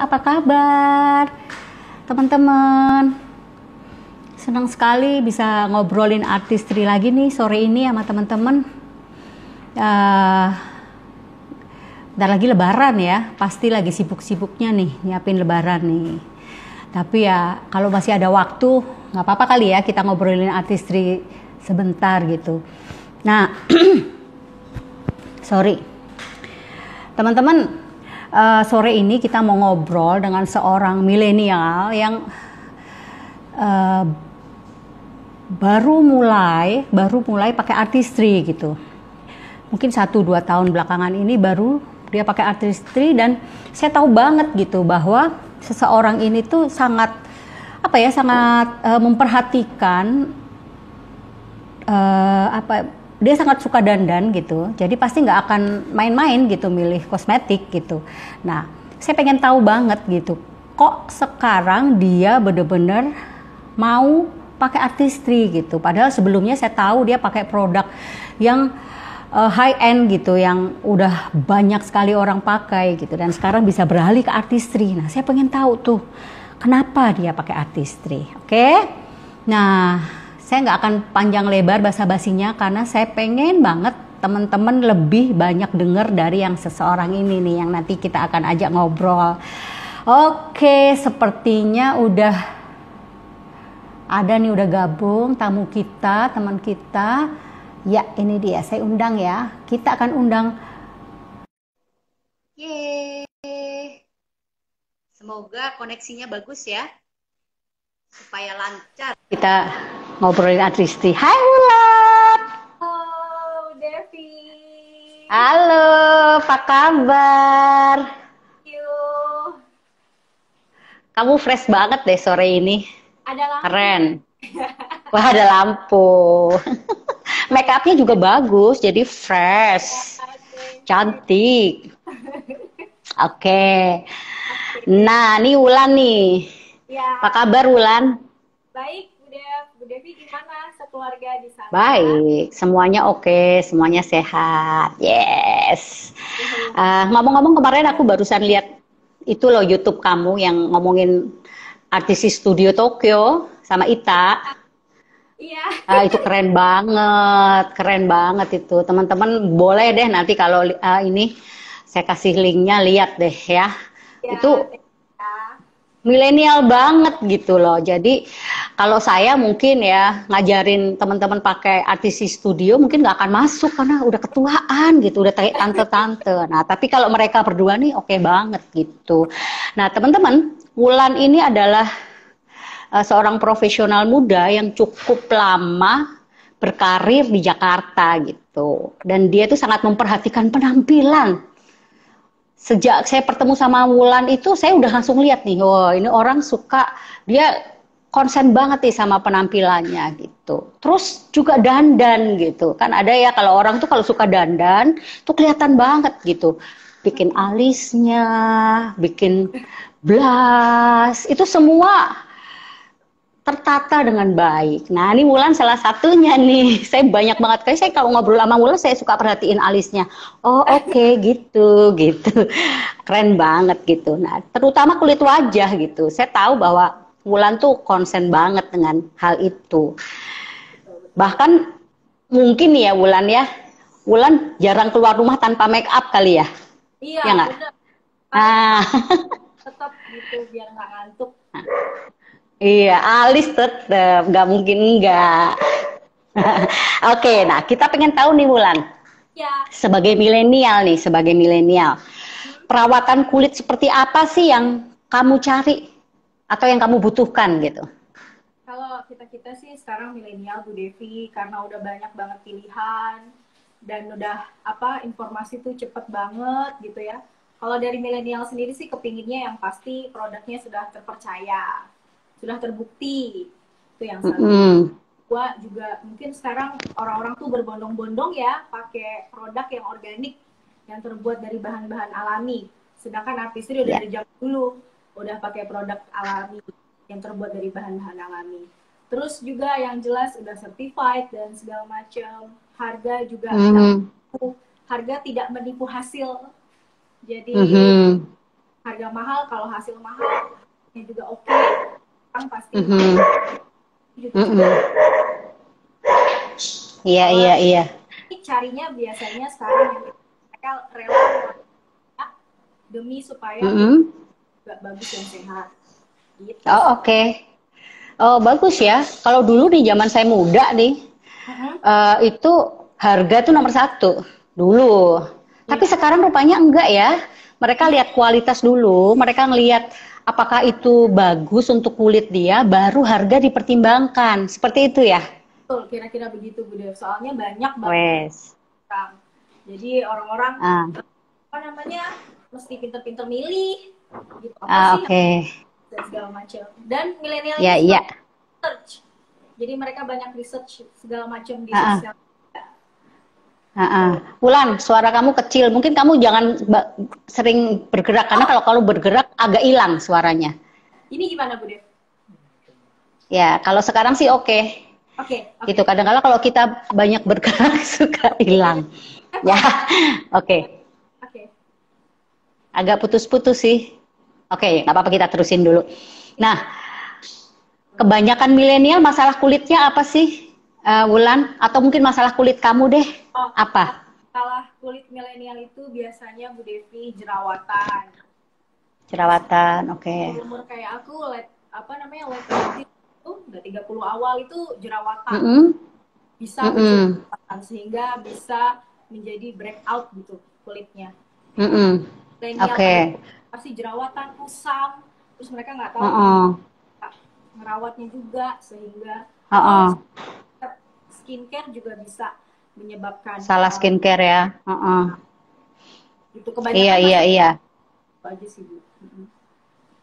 apa kabar teman-teman? Senang sekali bisa ngobrolin artistry lagi nih sore ini sama teman-teman. Bentar lagi lebaran ya, pasti lagi sibuk-sibuknya nih nyiapin lebaran nih. Tapi ya kalau masih ada waktu, nggak apa-apa kali ya kita ngobrolin artistry sebentar gitu. Nah, sorry. Teman-teman, sore ini kita mau ngobrol dengan seorang milenial yang baru mulai pakai artistry gitu. Mungkin 1-2 tahun belakangan ini baru dia pakai artistry, dan saya tahu banget gitu bahwa seseorang ini tuh sangat memperhatikan dia sangat suka dandan gitu, jadi pasti nggak akan main-main gitu milih kosmetik gitu. Nah, saya pengen tahu banget gitu, kok sekarang dia bener-bener mau pakai artistry gitu, padahal sebelumnya saya tahu dia pakai produk yang high end gitu, yang udah banyak sekali orang pakai gitu, dan sekarang bisa beralih ke artistry. Nah, saya pengen tahu tuh kenapa dia pakai artistry. Oke? Nah, saya nggak akan panjang lebar basa-basinya karena saya pengen banget teman-teman lebih banyak dengar dari yang seseorang ini nih yang nanti kita akan ajak ngobrol. Oke, sepertinya udah ada nih, udah gabung tamu kita, teman kita. Ya, ini dia, saya undang ya. Kita akan undang. Yeay. Semoga koneksinya bagus ya, supaya lancar kita ngobrolin artistry. Hai Wulan. Halo Devi. Halo, apa kabar? You. Kamu fresh banget deh sore ini. Ada lampu. Keren. Wah, ada lampu. Make upnya juga bagus, jadi fresh. Cantik. Oke. Nah, ini Wulan nih. Ya, Apa kabar Wulan? baik Bu Devi gimana sekeluarga di sana? Baik, semuanya oke, semuanya sehat. Yes. Ngomong-ngomong, kemarin aku barusan lihat itu loh YouTube kamu yang ngomongin artis Studio Tokyo sama Ita. Iya. Itu keren banget itu. Teman-teman boleh deh nanti kalau ini saya kasih linknya, lihat deh ya. Ya, Itu ya. milenial banget gitu loh. Jadi kalau saya mungkin ya ngajarin teman-teman pakai artis studio mungkin nggak akan masuk karena udah ketuaan gitu, udah kayak tante-tante. Nah, tapi kalau mereka berdua nih oke banget gitu. Nah, teman-teman, Wulan ini adalah seorang profesional muda yang cukup lama berkarir di Jakarta gitu. Dan dia tuh sangat memperhatikan penampilan. Sejak saya bertemu sama Wulan itu saya udah langsung lihat nih, oh ini orang suka, dia konsen banget nih sama penampilannya gitu. Terus juga dandan gitu. Kan ada ya kalau orang tuh kalau suka dandan tuh kelihatan banget gitu. Bikin alisnya, bikin blush, itu semua tertata dengan baik. Nah, ini Wulan salah satunya nih. Saya banyak banget, kayak saya kalau ngobrol sama Wulan saya suka perhatiin alisnya. Oh, oke, gitu, gitu. Keren banget gitu. Nah, terutama kulit wajah gitu. Saya tahu bahwa Wulan tuh konsen banget dengan hal itu. Betul. Bahkan mungkin ya Wulan ya, Wulan jarang keluar rumah tanpa make up kali ya. Iya, Ya nggak? benar. Pakai Nah, tetap gitu biar nggak ngantuk. iya, alis tetep, nggak mungkin enggak. Oke, nah kita pengen tahu nih Wulan, Ya. sebagai milenial, Hmm. perawatan kulit seperti apa sih yang kamu cari atau yang kamu butuhkan gitu? Kalau kita sih sekarang milenial Bu Devi, karena udah banyak banget pilihan dan udah informasi tuh cepet banget gitu ya. Kalau dari milenial sendiri sih kepinginnya yang pasti produknya sudah terpercaya, sudah terbukti, itu yang satu. Mm-mm. Gua juga mungkin sekarang orang-orang tuh berbondong-bondong ya pakai produk yang organik, yang terbuat dari bahan-bahan alami. Sedangkan artis itu udah Ya. dari zaman dulu udah pakai produk alami yang terbuat dari bahan-bahan alami. Terus juga yang jelas udah certified dan segala macam. Harga juga nggak Mhm. menipu, harga tidak menipu hasil. Jadi Mhm. harga mahal, kalau hasil mahal ini juga oke, kan pasti juga Mm-mm. Iya, kalau iya, iya. carinya biasanya sekarang yang mereka rela ngeluarin demi supaya kulit Mm-mm. juga bagus dan sehat gitu Oh, sih. oke. Oh, bagus ya. Kalau dulu di zaman saya muda nih, Mm-mm. itu harga tuh nomor satu dulu. Tapi Iya, sekarang rupanya enggak ya. Mereka iya lihat kualitas dulu, mereka ngelihat apakah itu bagus untuk kulit dia, baru harga dipertimbangkan. Seperti itu ya. betul, kira-kira begitu Bu Dev. Soalnya banyak banget Wes. orang. Jadi orang-orang Ah, apa namanya mesti pinter-pinter milih gitu apa ah sih oke. dan segala macam. Dan milenial ini Ya, suka iya. research. Jadi mereka banyak research segala macam di Ah, sosial ah. media. Heeh. Gitu. Wulan, suara kamu kecil. Mungkin kamu jangan sering bergerak karena Oh, kalau bergerak agak hilang suaranya. ini gimana Bu Dev? Ya, kalau sekarang sih oke. Oke, Gitu. oke. Kadang-kadang kalau kita banyak bergerak suka Iya, iya. hilang. Ya, Problem. oke. Oke. Agak putus-putus sih. Oke, nggak apa-apa kita terusin dulu. Sip. Nah, kebanyakan milenial masalah kulitnya apa sih, Wulan? Atau mungkin masalah kulit kamu deh? Oh, Apa? masalah kulit milenial itu biasanya Bu Devi jerawatan. Terus Jerawatan, oke. umur-umur kayak aku apa namanya late 20 itu udah 30 awal itu jerawatan. Mm-mm. Bisa muncul Mm-mm. jerawatan sehingga bisa menjadi breakout gitu kulitnya. Mm-mm. Milenial pada Oke. pasti jerawatan, kusam, terus mereka nggak tahu gimana Heeh. merawatnya juga sehingga atau Heeh. skincare juga bisa menyebabkan Salah skincare ya. Heeh. itu Iya, kebanyakan iya, masih iya. aja sih Bu.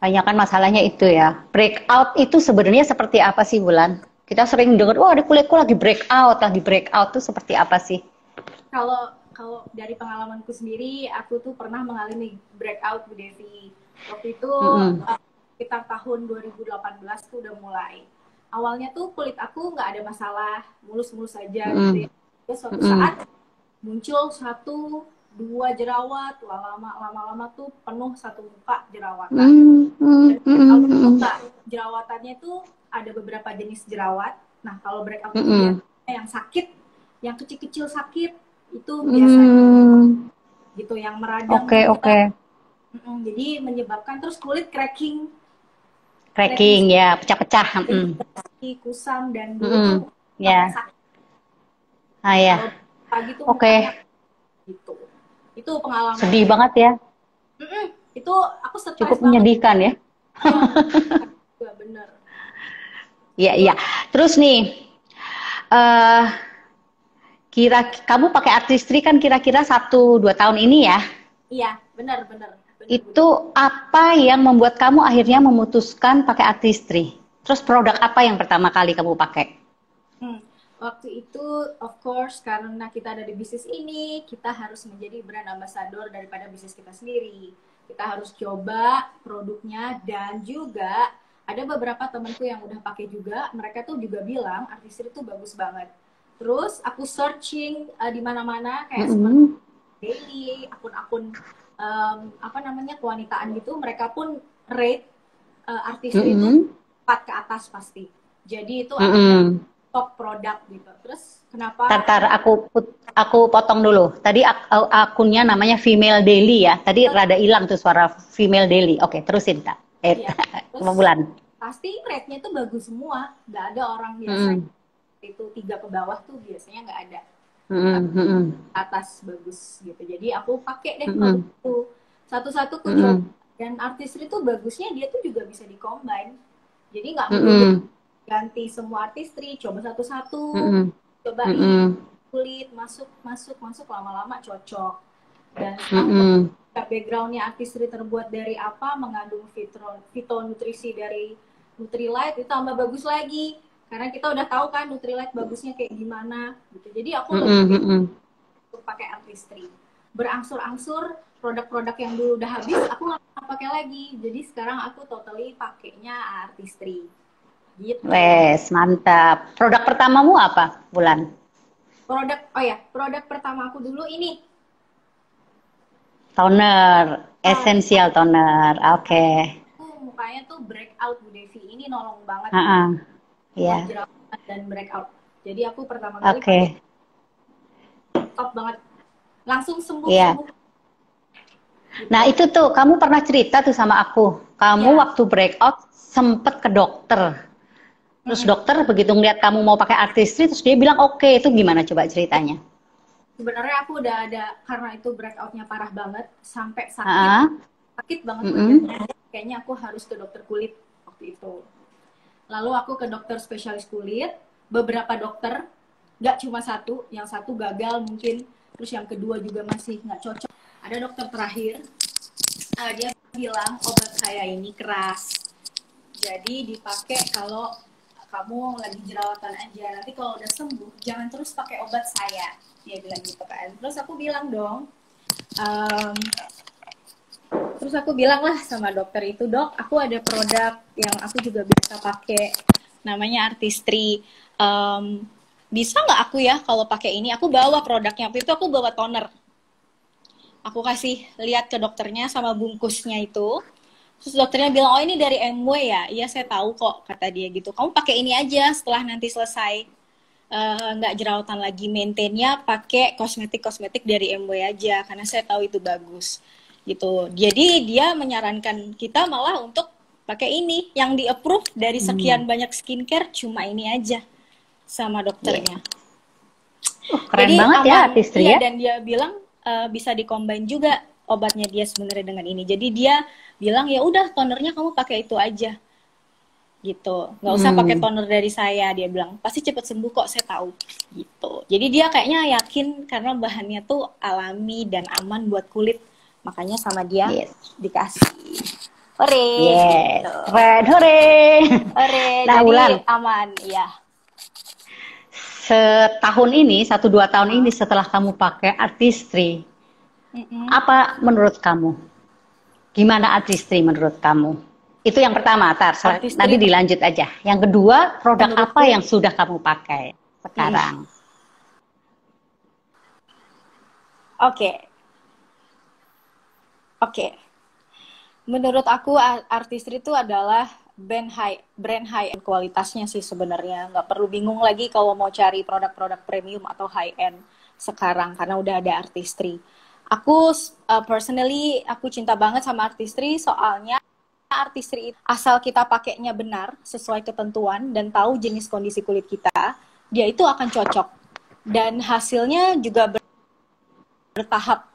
Banyak kan masalahnya itu ya. Breakout itu sebenarnya seperti apa sih, Bulan? Kita sering dengar, wah, di kulitku lagi breakout tuh seperti apa sih? Kalau kalau dari pengalamanku sendiri, aku tuh pernah mengalami breakout Bu Devi. Waktu itu Mm-mm. sekitar tahun 2018 tuh udah mulai. Awalnya tuh kulit aku nggak ada masalah, mulus-mulus aja gitu Mm-mm. ya. Terus suatu Mm-mm. saat muncul satu dua jerawat, lama-lama tuh penuh satu muka jerawatan. Mm-mm. Dan breakout itu Mm-mm. nggak jerawatannya tuh ada beberapa jenis jerawat. Nah kalau breakout itu Mm-mm. biasanya yang sakit, yang kecil-kecil sakit itu biasanya Mm. gitu, yang meradang Oke, juga. oke. Jadi menyebabkan terus kulit cracking Cracking ya, pecah-pecah. Mm. kusam dan dulu tuh Mm-mm. sampai Ya. sakit Ah ya. kalau pagi tuh mukanya Oke. gitu. Itu pengalaman Sedih yang banget ya. itu aku Cukup stres banget. menyedihkan ya. Ya, juga bener. Iya, Itu iya. Terus nih, eh kamu pakai artistry kan kira-kira 1-2 tahun ini ya. iya bener bener bener Bu Itu Devi. apa yang membuat kamu akhirnya memutuskan pakai artistry? Terus produk apa yang pertama kali kamu pakai? Hmm, Waktu itu, of course, karena kita ada di bisnis ini, kita harus menjadi brand ambassador daripada bisnis kita sendiri. Kita harus coba produknya dan juga ada beberapa temanku yang udah pakai juga, mereka tuh juga bilang artisir itu bagus banget. Terus aku searching di mana-mana kayak seperti Mm-mm. daily, akun-akun apa namanya kewanitaan gitu, mereka pun rate artisir itu Mm-mm. 4 ke atas pasti. Jadi itu adalah Mm-mm. top produk gitu. Terus kenapa Tar, aku potong dulu. Tadi akunnya namanya Female Daily ya. Tadi rada hilang tuh suara Female Daily. Oke, terusin Kak. ya terus Bulan. pasti rate-nya itu bagus semua. Nggak ada orang biasanya Mm-mm. itu 3 ke bawah tuh biasanya nggak ada. Mm-mm. Mm-mm. Atas bagus gitu. Jadi aku pakai deh produk Mm-mm. itu. Satu-satu ku coba. Mm-mm. Dan artistry itu bagusnya dia tuh juga bisa di-combine. Jadi nggak melulu Mm-mm. ganti semua artistry, coba satu-satu, Mm-mm. cobain Mm-mm. kulit masuk masuk masuk lama-lama cocok. Dan setelah Mm-mm. backgroundnya artistry terbuat dari apa, mengandung fitonutrisi dari Nutrilite itu tambah bagus lagi karena kita udah tahu kan Nutrilite bagusnya kayak gimana gitu. Jadi aku lebih Mm-mm. pilih Mm-mm. untuk pakai artistry. Berangsur-angsur produk-produk yang dulu udah habis aku nggak pakai lagi. Jadi sekarang aku totally pakainya artistry gitu. Wes, mantap. Produk pertamamu apa, Bulan? Produk, oh ya, produk pertama aku dulu ini. Toner. Essential toner. Oke. Mukanya tuh breakout Bu Devi. Ini nolong banget buat Iya. jerawatan dan breakout. Jadi aku pertama kali Oke. pakai top banget. Langsung Iya. sembuh-sembuh. Gitu. Nah itu tuh, kamu pernah cerita tuh sama aku. Kamu Ya. waktu breakout sempet ke dokter. Terus dokter begitu ngeliat kamu mau pakai artistry, terus dia bilang oke. Itu gimana coba ceritanya? Sebenarnya aku udah ada, karena itu breakoutnya parah banget, sampai sakit banget wajahnya. Kayaknya aku harus ke dokter kulit waktu itu. Lalu aku ke dokter spesialis kulit, beberapa dokter, nggak cuma satu, yang satu gagal mungkin, terus yang kedua juga masih nggak cocok. Ada dokter terakhir, dia bilang obat saya ini keras, jadi dipakai kalau kamu lagi jerawatan aja. Nanti kalau udah sembuh, jangan terus pakai obat saya. Dia bilang gitu kan. Terus aku bilang dong, terus aku bilang lah sama dokter itu, dok, aku ada produk yang aku juga bisa pakai, namanya Artistry. Bisa nggak aku ya kalau pakai ini? Aku bawa produknya, waktu itu aku bawa toner. Aku kasih lihat ke dokternya sama bungkusnya itu. Terus dokternya bilang, oh ini dari MW ya? Iya saya tahu kok, kata dia gitu. Kamu pakai ini aja setelah nanti selesai nggak jerawatan lagi, maintainnya pakai kosmetik dari MW aja, karena saya tahu itu bagus gitu. Jadi dia menyarankan kita malah untuk pakai ini yang di approve dari sekian banyak skincare, cuma ini aja sama dokternya. Keren Jadi banget aman, ya artistry iya, ya. dan dia bilang bisa dikombin juga obatnya dia sebenarnya dengan ini. Jadi dia bilang ya udah tonernya kamu pakai itu aja gitu, nggak usah pakai toner dari saya. Dia bilang pasti cepet sembuh kok, saya tahu gitu. Jadi dia kayaknya yakin karena bahannya tuh alami dan aman buat kulit, makanya sama dia dikasih. Hore, gitu. Keren, hore. Nah, jadi Wulan, aman ya. setahun ini, 1-2 tahun ini setelah kamu pakai artistry, apa menurut kamu? Gimana artistry menurut kamu? Itu yang pertama, nanti dilanjut aja. Yang kedua, produk apa yang sudah kamu pakai sekarang? Oke. Menurut aku Artistry itu adalah brand high end kualitasnya sih sebenarnya. Nggak perlu bingung lagi kalau mau cari produk-produk premium atau high end sekarang, karena udah ada Artistry. Aku personally aku cinta banget sama Artistry, soalnya Artistry asal kita pakainya benar sesuai ketentuan dan tahu jenis kondisi kulit kita, dia itu akan cocok dan hasilnya juga bertahap.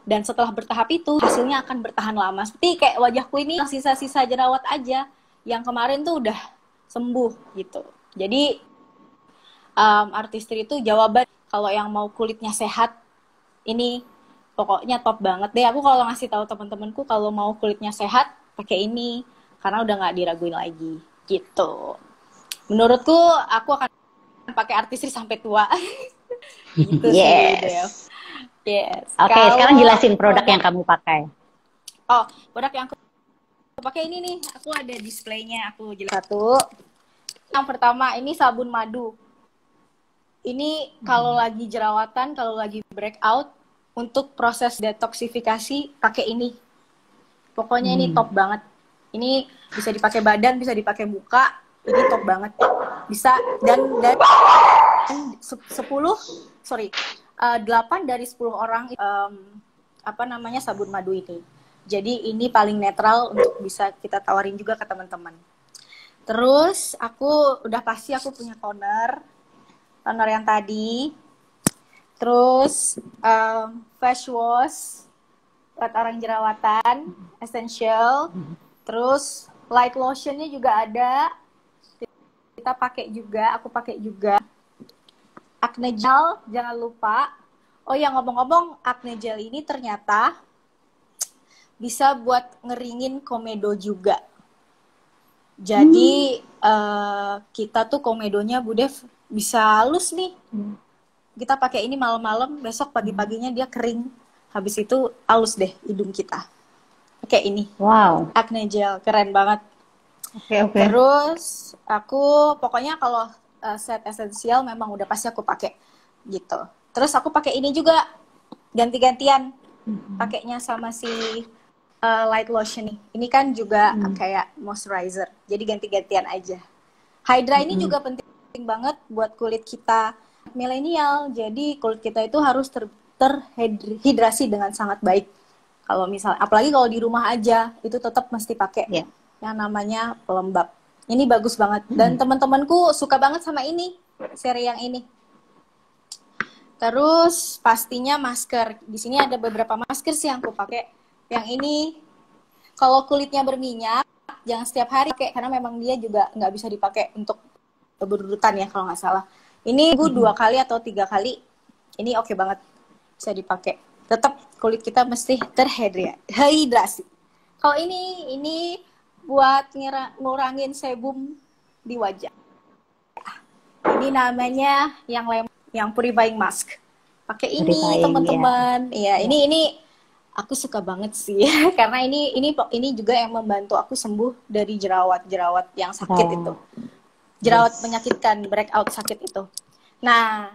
Dan setelah bertahap itu hasilnya akan bertahan lama. Seperti kayak wajahku ini sisa-sisa jerawat aja, yang kemarin tuh udah sembuh gitu. Jadi Artistry itu jawaban kalau yang mau kulitnya sehat, ini pokoknya top banget deh. Aku kalau ngasih tahu teman-temanku kalau mau kulitnya sehat pakai ini, karena udah nggak diraguin lagi gitu. Menurutku aku akan pakai Artistry sampai tua. Gitu sih, Dev. Yes. Oke, sekarang jelasin produk yang kamu pakai. Oh, produk yang aku pakai ini nih. Aku ada displaynya. Aku jelas satu. Yang pertama ini sabun madu. Ini kalau lagi jerawatan, kalau lagi breakout, untuk proses detoksifikasi pakai ini. Pokoknya ini top banget. Ini bisa dipakai badan, bisa dipakai muka. Ini top banget. Bisa dan 8 dari 10 orang sabun madu ini. Jadi ini paling netral untuk bisa kita tawarin juga ke teman-teman. Terus aku punya toner yang tadi. Terus face wash buat orang jerawatan, essential. Terus light lotionnya juga ada. Kita pakai juga, aku pakai juga. Acne gel, jangan lupa. Oh ya, ngomong-ngomong, acne gel ini ternyata bisa buat ngeringin komedo juga. Jadi kita tuh komedonya Bu Dev bisa halus nih. Kita pakai ini malam-malam, besok pagi-paginya dia kering. Habis itu halus deh hidung kita. Pakai ini. Wow. Acne gel, keren banget. Oke. Terus aku pokoknya kalau set esensial memang udah pasti aku pakai gitu. Terus aku pakai ini juga ganti-gantian pakainya sama si light lotion nih. Ini kan juga Hmm. kayak moisturizer. Jadi ganti-gantian aja. Hydra ini Mm-mm. juga penting banget buat kulit kita milenial. Jadi kulit kita itu harus terhidrasi dengan sangat baik. Kalau misal, apalagi kalau di rumah aja, itu tetap mesti pakai Ya. yang namanya pelembab. Ini bagus banget. Dan Mm-mm. teman-temanku suka banget sama ini, seri yang ini. Terus pastinya masker. Di sini ada beberapa masker sih yang aku pakai. Yang ini, kalau kulitnya berminyak, jangan setiap hari pakai karena memang dia juga nggak bisa dipakai untuk berurutan ya kalau nggak salah. Ini gue 2 kali atau 3 kali. Ini oke banget bisa dipakai. Tetap kulit kita mesti terhidrasi. Kalau ini buat ngurangin sebum di wajah. Ini namanya yang purifying mask. Pakai ini Purifying ya. teman-teman. Ya, Ya. ini aku suka banget sih karena ini juga yang membantu aku sembuh dari jerawat-jerawat yang sakit itu. Oh, Jerawat yes. menyakitkan, breakout sakit itu. Nah,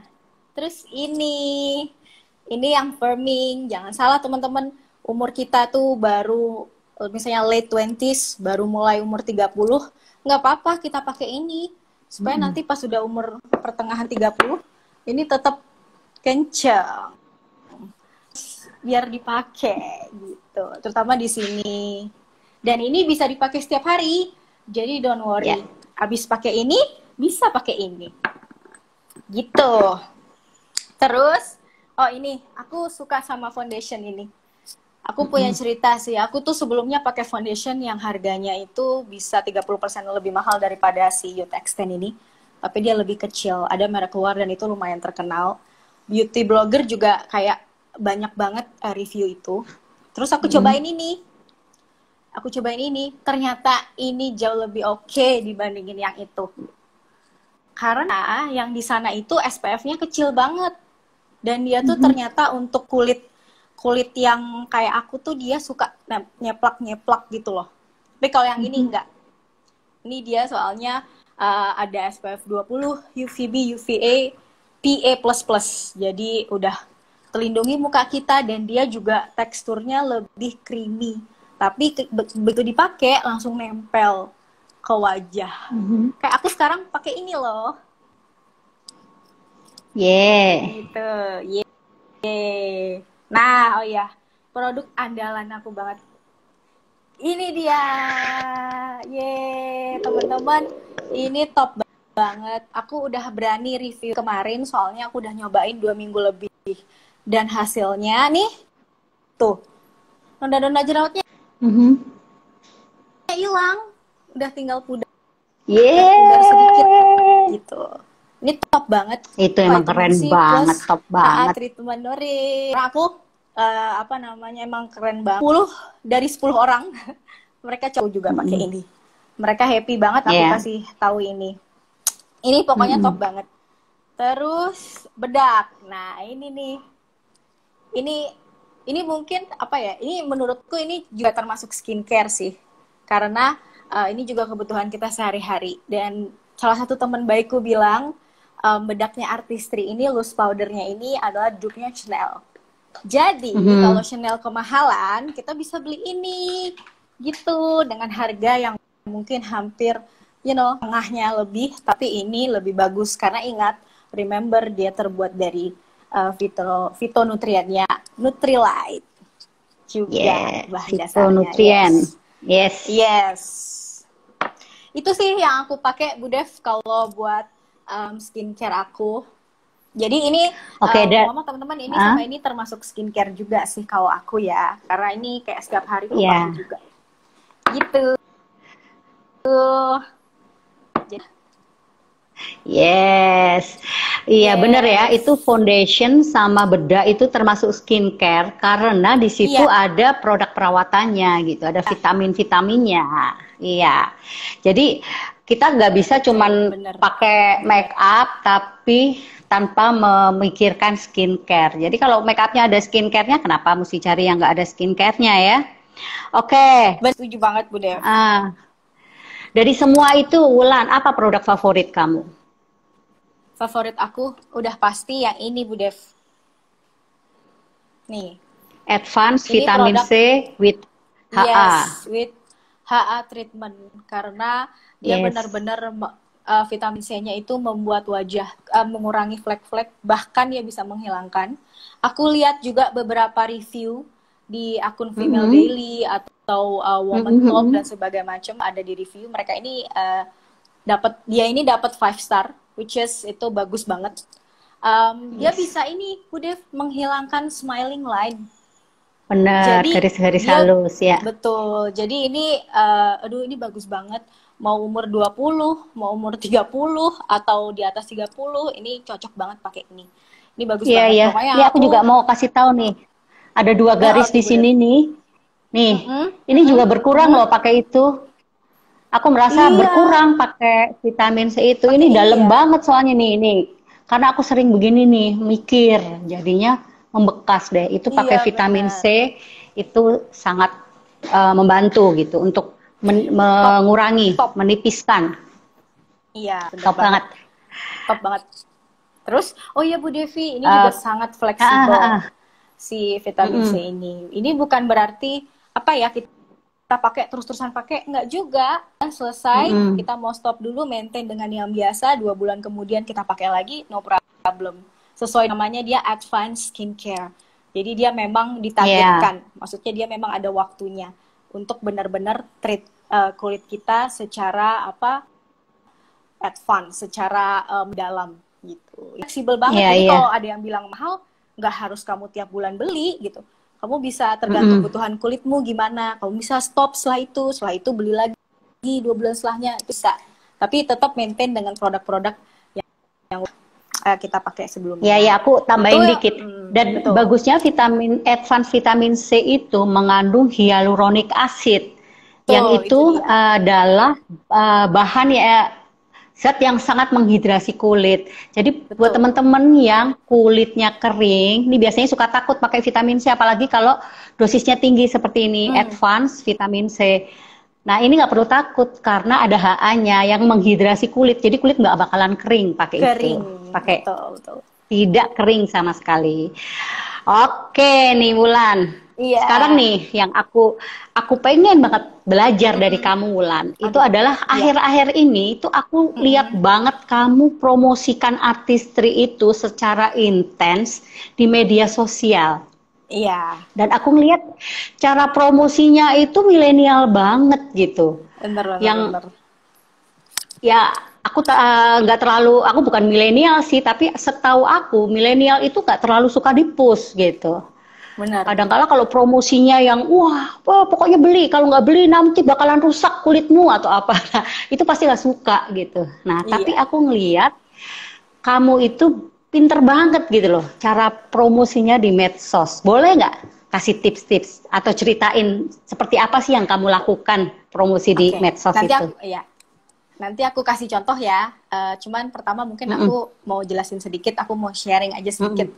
terus ini yang firming. Jangan salah teman-teman, umur kita tuh baru misalnya late 20s, baru mulai umur 30, nggak apa-apa kita pakai ini. Supaya Mm-mm. nanti pas sudah umur pertengahan 30, ini tetap kencang. Biar dipakai gitu. Terutama di sini. Dan ini bisa dipakai setiap hari. Jadi don't Ya. worry. Habis pakai ini, bisa pakai ini. Gitu. Terus, oh ini, aku suka sama foundation ini. Aku punya Mm-mm. cerita sih. Aku tuh sebelumnya pakai foundation yang harganya itu bisa 30% lebih mahal daripada si Youth Extend ini. Tapi dia lebih kecil. Ada merek luar dan itu lumayan terkenal. Beauty blogger juga kayak banyak banget review itu. Terus aku cobain Mm-mm. ini. Aku cobain ini. Ternyata ini jauh lebih oke dibandingin yang itu. Karena yang di sana itu SPF-nya kecil banget. Dan dia tuh Mm-mm. ternyata untuk kulit yang kayak aku tuh dia suka nyeplak-nyeplak gitu loh. Tapi kalau yang ini Mm-mm. enggak. Ini dia soalnya ada SPF 20, UVB, UVA, PA++. Jadi udah terlindungi muka kita dan dia juga teksturnya lebih creamy. Tapi begitu dipakai langsung nempel ke wajah. Mm-mm. Kayak aku sekarang pakai ini loh. Yeah. Gitu. Yeay. Nah, oh ya. Produk andalan aku banget. Ini dia. Yeay, teman-teman. Ini top banget. Aku udah berani review kemarin soalnya aku udah nyobain 2 minggu lebih. Dan hasilnya nih, tuh. Noda-noda jerawatnya Mm-hmm. hilang. Udah tinggal pudar sedikit Yeah. gitu. Ini top banget. Itu emang Vitamin keren C banget, plus top AA banget. treatment Nori. Aku emang keren banget. 10 dari 10 orang mereka cowok juga pakai Mm-mm. ini. Mereka happy banget aku Yeah. kasih tahu ini. Ini pokoknya top Mm-mm. banget. Terus bedak. Nah, ini nih. Ini mungkin apa ya? Ini menurutku ini juga termasuk skincare sih. Karena ini juga kebutuhan kita sehari-hari. Dan salah satu teman baikku bilang bedaknya Artistry ini, loose powdernya ini adalah dupe-nya Chanel. Jadi kalau Mm-hmm. Chanel kemahalan, kita bisa beli ini gitu dengan harga yang mungkin hampir tengahnya lebih, tapi ini lebih bagus karena ingat, remember dia terbuat dari fitonutriennya Nutrilite juga Yeah. bahan dasarnya. Fitonutrien. Yes. Yes. Itu sih yang aku pakai Bu Dev kalau buat skincare aku. Jadi ini Oke, ngomong teman-teman ini sama ini termasuk skincare juga sih kalau aku ya. Karena ini kayak setiap hari aku pakai juga. Gitu. Yes. Iya bener ya, itu foundation sama bedak itu termasuk skincare karena di situ ada produk perawatannya gitu, ada vitamin-vitaminnya. Iya. Jadi kita nggak bisa cuman pakai make up tapi tanpa memikirkan skincare. Jadi kalau make upnya ada skincare-nya, kenapa mesti cari yang nggak ada skincare-nya ya? Oke. Setuju banget Bu Dev. Dari semua itu, Wulan, apa produk favorit kamu? Favorit aku udah pasti yang ini Bu Dev. Nih. Advanced Vitamin C with HA. Yes, with HA treatment karena dia Yes. benar-benar vitamin C-nya itu membuat wajah mengurangi flek-flek, bahkan dia bisa menghilangkan. Aku lihat juga beberapa review di akun Female Mm-mm. Daily atau Woman Top dan Mm-mm. sebagainya macam ada di review. Mereka ini dapat 5 star, which is itu bagus banget. Dia Yes. bisa ini, Budef, menghilangkan smiling line. Benar, Jadi garis-garis dia halus ya. betul. Jadi ini aduh ini bagus banget. Mau umur 20, mau umur 30 atau di atas 30, ini cocok banget pakai ini. Ini bagus Iya, banget. iya. Pokoknya Ini aku juga mau kasih tahu nih. Ada 2 garis oke di Bu Dev. sini nih. Nih, ini juga berkurang loh pakai itu. Aku merasa Iya, berkurang pakai vitamin C itu. pakai Ini ini dalam ya. banget soalnya nih. Karena aku sering begini nih, mikir. Jadinya membekas deh. Itu pakai Iya vitamin benar. C itu sangat membantu gitu untuk Top, mengurangi, top. menipiskan. Iya, benar Top banget. banget. Top banget. Terus, oh iya Bu Devi, ini Eh, juga sangat ah, ah, fleksibel ah. si vitamin C Mm-mm. ini. Ini bukan berarti apa ya kita pakai terus-terusan pakai, nggak juga. Selesai, Mm-mm. kita mau stop dulu, maintain dengan yang biasa, 2 bulan kemudian kita pakai lagi, no problem. Sesuai namanya dia advanced skincare. Jadi dia memang Iya. ditargetkan, maksudnya dia memang ada waktunya untuk benar-benar treat kulit kita secara advance, secara dalam gitu. Fleksibel banget. Iya, Jadi iya. kalau ada yang bilang mahal, nggak harus kamu tiap bulan beli gitu. Kamu bisa tergantung Mm-mm. kebutuhan kulitmu gimana. Kamu bisa stop setelah itu beli lagi 2 bulan setelahnya bisa. Tapi tetap maintain dengan produk-produk yang kita pakai Ya, sebelumnya. ya, aku Itu tambahin dikit. Dan betul. bagusnya advance vitamin C itu mengandung hyaluronic acid, yang Betul, itu itu dia. adalah bahan ya zat yang sangat menghidrasi kulit. Jadi buat Betul. teman-teman yang kulitnya kering, ini biasanya suka takut pakai vitamin C, apalagi kalau dosisnya tinggi seperti ini, advance vitamin C. Nah, ini nggak perlu takut karena ada HA-nya yang menghidrasi kulit. Jadi kulit nggak bakalan kering pakai itu. Kering. Pakai Betul, betul. tidak kering sama sekali. Oke nih Wulan. Iya. Sekarang nih yang aku pengen banget belajar dari kamu Wulan. Itu adalah akhir-akhir ini itu aku lihat banget kamu promosikan artistry itu secara intens di media sosial. Iya. Dan aku ngelihat cara promosinya itu milenial banget gitu. Bener. Ya, aku nggak terlalu, aku bukan milenial sih, tapi setahu aku milenial itu nggak terlalu suka di-push gitu. Bener. Kadang-kala kalau promosinya yang wah, pokoknya beli, kalau nggak beli nanti bakalan rusak kulitmu atau apa, nah, itu pasti nggak suka gitu. Nah, tapi Iya. aku ngelihat kamu itu pinter banget gitu loh, cara promosinya di medsos. Boleh nggak kasih tips-tips atau ceritain seperti apa sih yang kamu lakukan promosi di Oke. medsos Nanti itu? nanti aku kasih contoh ya. Cuman pertama mungkin aku mau jelasin sedikit, aku mau sharing aja sedikit.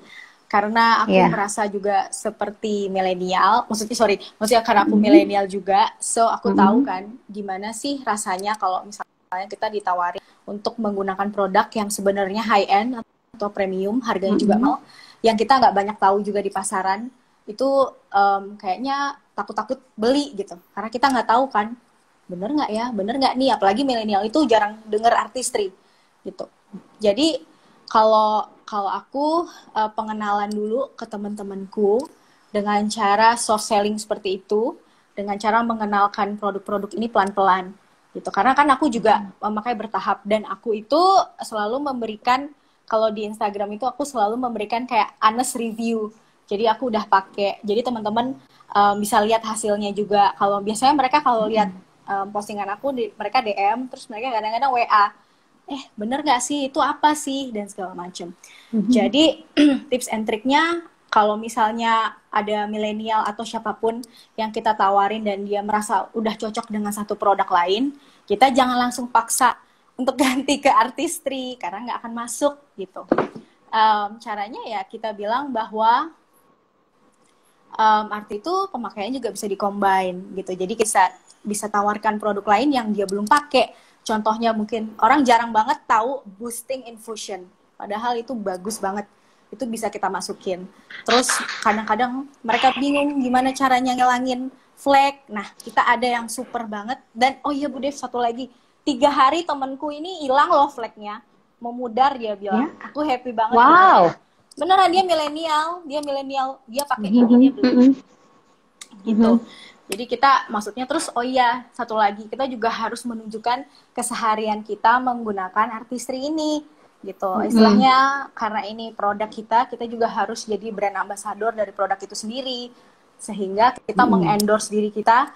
Karena aku Iya. merasa juga seperti milenial, maksudnya karena aku milenial juga, so aku tahu kan gimana sih rasanya kalau misalnya kita ditawari untuk menggunakan produk yang sebenarnya high end atau premium, harganya juga mahal, yang kita nggak banyak tahu juga di pasaran, itu kayaknya takut-takut beli gitu, karena kita nggak tahu kan, bener nggak nih, apalagi milenial itu jarang denger artistry gitu. Jadi kalau aku pengenalan dulu ke teman-temanku dengan cara soft selling seperti itu, dengan cara mengenalkan produk-produk ini pelan-pelan gitu. Karena kan aku juga memakai bertahap dan aku itu selalu memberikan, kalau di Instagram itu aku selalu memberikan kayak honest review. Jadi aku udah pakai. Jadi teman-teman bisa lihat hasilnya juga. Kalau biasanya mereka kalau lihat postingan aku mereka DM, terus mereka kadang-kadang WA. Bener nggak sih, itu apa sih, dan segala macam. Jadi tips and triknya, kalau misalnya ada milenial atau siapapun yang kita tawarin dan dia merasa udah cocok dengan satu produk lain, kita jangan langsung paksa untuk ganti ke artistry karena nggak akan masuk gitu. Caranya ya kita bilang bahwa art itu pemakaiannya juga bisa di-combine gitu. Jadi kita bisa tawarkan produk lain yang dia belum pakai. Contohnya mungkin orang jarang banget tahu boosting infusion. Padahal itu bagus banget. Itu bisa kita masukin. Terus kadang-kadang mereka bingung gimana caranya ngilangin flag. Nah, kita ada yang super banget. Dan oh iya Bu Dev, satu lagi, 3 hari temenku ini hilang loh flagnya, memudar dia bilang. Ya. Aku happy banget. Wow. Beneran dia milenial, dia pakai ininya dulu gitu. Jadi kita maksudnya terus oh iya satu lagi kita juga harus menunjukkan keseharian kita menggunakan artistry ini gitu. Istilahnya karena ini produk kita juga harus jadi brand ambassador dari produk itu sendiri, sehingga kita mengendorse diri kita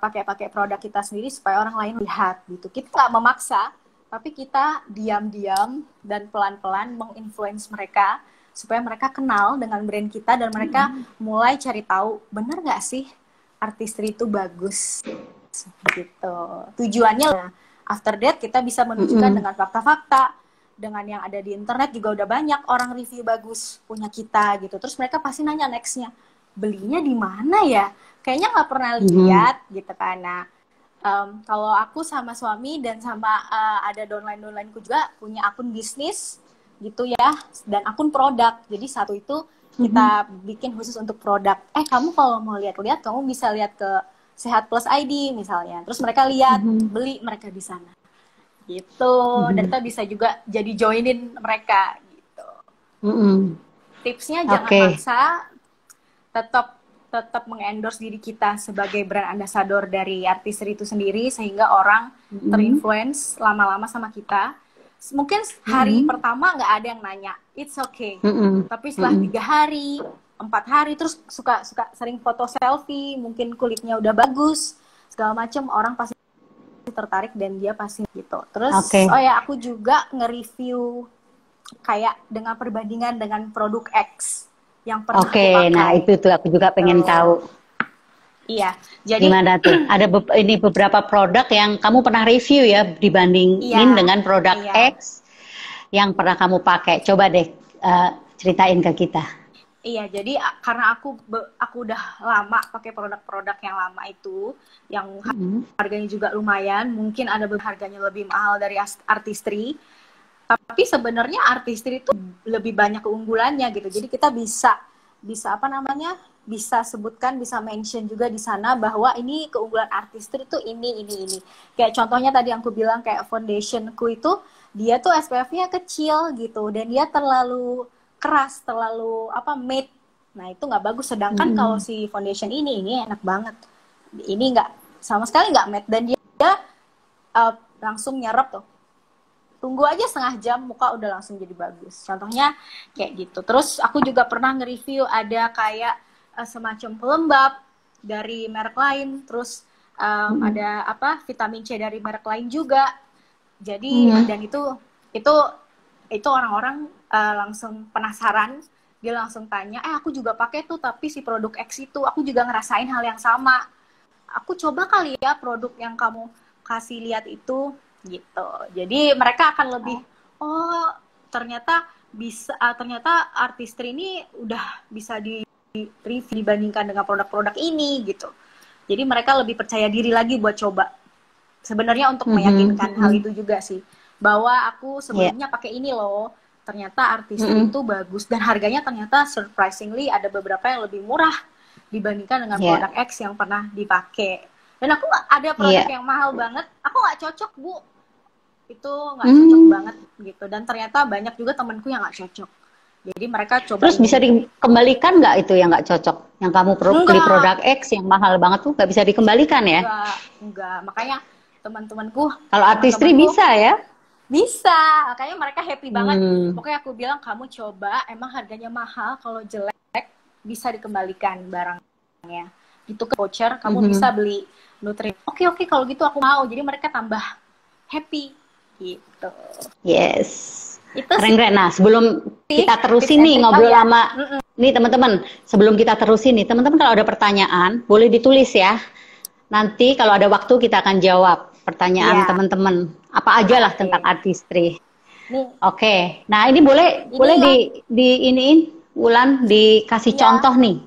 pakai produk kita sendiri supaya orang lain lihat gitu. Kita nggak memaksa, tapi kita diam-diam dan pelan-pelan menginfluence mereka supaya mereka kenal dengan brand kita dan mereka mulai cari tahu bener nggak sih artistry itu bagus gitu. Tujuannya after that kita bisa menunjukkan dengan fakta-fakta, dengan yang ada di internet juga udah banyak orang review bagus punya kita gitu. Terus mereka pasti nanya nextnya, belinya di mana ya? Kayaknya nggak pernah lihat gitu kan. Nah, kalau aku sama suami dan sama ada downline-downlineku juga punya akun bisnis gitu ya, dan akun produk. Jadi satu itu kita bikin khusus untuk produk. Kamu kalau mau lihat-lihat, kamu bisa lihat ke Sehat Plus ID misalnya. Terus mereka lihat, beli mereka di sana. Gitu. Dan kita bisa juga jadi joinin mereka gitu. Tipsnya jangan maksa, tetap mengendorse diri kita sebagai brand ambassador dari artistry itu sendiri sehingga orang terinfluence lama-lama sama kita. Mungkin hari pertama nggak ada yang nanya, it's okay. Tapi setelah 3 hari, 4 hari, terus suka sering foto selfie, mungkin kulitnya udah bagus, segala macam, orang pasti tertarik dan dia pasti gitu. Terus, oh ya aku juga nge-review kayak dengan perbandingan dengan produk X yang pernah aku pakai. Nah itu tuh aku juga pengen tahu. Iya, jadi gimana tuh? Ada ini beberapa produk yang kamu pernah review ya dibandingin dengan produk X yang pernah kamu pakai. Coba deh ceritain ke kita. Iya, jadi karena aku udah lama pakai produk-produk yang lama itu, yang harganya juga lumayan, mungkin ada harganya lebih mahal dari artistry. Tapi sebenarnya artistry itu lebih banyak keunggulannya gitu. Jadi kita bisa apa namanya? Bisa sebutkan, bisa mention juga di sana bahwa ini keunggulan artistry itu ini. Kayak contohnya tadi yang aku bilang kayak foundationku itu dia tuh SPF-nya kecil gitu dan dia terlalu keras, terlalu matte. Nah, itu nggak bagus. Sedangkan kalau si foundation ini enak banget. Ini nggak sama sekali nggak matte dan dia langsung nyerap tuh. Tunggu aja setengah jam muka udah langsung jadi bagus. Contohnya kayak gitu. Terus aku juga pernah nge-review ada kayak semacam pelembab dari merek lain, terus ada vitamin C dari merek lain juga. Jadi dan itu orang-orang langsung penasaran, dia langsung tanya, aku juga pakai tuh tapi si produk X itu aku juga ngerasain hal yang sama. Aku coba kali ya produk yang kamu kasih lihat itu gitu. Jadi mereka akan lebih ternyata artistry ini udah bisa review dibandingkan dengan produk-produk ini gitu. Jadi mereka lebih percaya diri lagi buat coba. Sebenarnya untuk meyakinkan hal itu juga sih, bahwa aku sebelumnya pakai ini loh, ternyata artistry itu bagus dan harganya ternyata surprisingly ada beberapa yang lebih murah dibandingkan dengan produk X yang pernah dipakai. Dan aku ada produk yang mahal banget, aku nggak cocok Bu, itu nggak cocok banget gitu. Dan ternyata banyak juga temanku yang nggak cocok. Jadi mereka coba. Terus bisa dikembalikan nggak itu yang nggak cocok? Yang kamu beli produk X yang mahal banget tuh nggak bisa dikembalikan ya? Enggak. Makanya teman-temanku. Kalau artistry bisa ya? Bisa. Makanya mereka happy banget. Pokoknya aku bilang kamu coba. Emang harganya mahal. Kalau jelek bisa dikembalikan barangnya. Itu ke voucher. Kamu bisa beli Nutri. Oke kalau gitu aku mau. Jadi mereka tambah happy gitu. Yes. Keren-keren. Nah, sebelum kita terusin nih ngobrol lama, nih teman-teman, sebelum kita terusin nih, teman-teman kalau ada pertanyaan, boleh ditulis ya. Nanti kalau ada waktu kita akan jawab pertanyaan teman-teman. Apa aja lah tentang artistry. Oke. Nah, ini boleh di iniin, Wulan, dikasih contoh nih.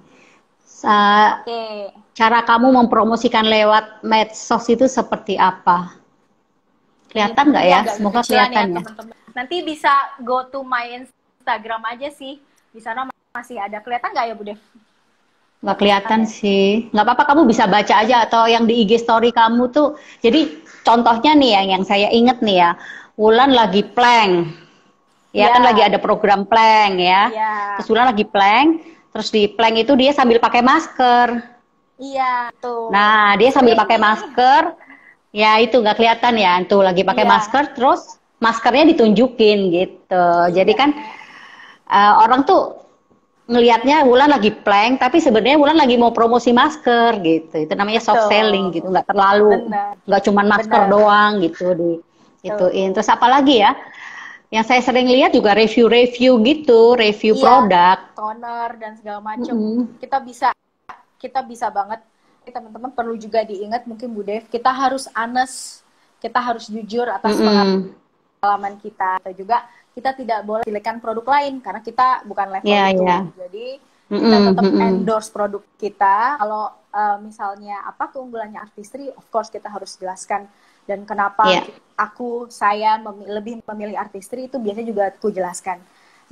Cara kamu mempromosikan lewat medsos itu seperti apa? Kelihatan nggak ya? Semoga kelihatan ya. Nanti bisa go to my Instagram aja sih. Di sana masih ada. Kelihatan nggak ya Bu Dev? Nggak kelihatan sih. Nggak apa-apa, kamu bisa baca aja atau yang di IG story kamu tuh. Jadi contohnya nih yang saya inget nih ya, Wulan lagi plank. Ya kan lagi Ya, ada program plank ya. ya, Terus Wulan lagi plank, terus di plank itu dia sambil pakai masker. iya, tuh. Nah, dia sambil Sering pakai nih. masker, ya itu nggak kelihatan ya, tuh lagi pakai Iya, masker, terus maskernya ditunjukin gitu. Jadi iya, kan orang tuh ngelihatnya Wulan lagi plank, tapi sebenarnya Wulan lagi mau promosi masker gitu. Itu namanya soft selling gitu, betul. nggak terlalu, Benar, nggak cuman masker benar. doang gitu di ituin. Terus Tuh. apa lagi ya? Yang saya sering lihat juga review-review gitu, review Iya, produk. toner dan segala macem. Mm-mm. Kita bisa, kita bisa banget. Teman-teman perlu juga diingat mungkin Bu Dev, kita harus honest, kita harus jujur atas Mm-mm. pengalaman kita. Kita juga kita tidak boleh jelekkan produk lain karena kita bukan level Ya, itu. ya. Jadi kita Mm-mm, tetap mm-mm. endorse produk kita. Kalau misalnya apa keunggulannya Artistry, of course kita harus jelaskan dan kenapa Ya. saya lebih memilih Artistry itu biasanya juga aku jelaskan.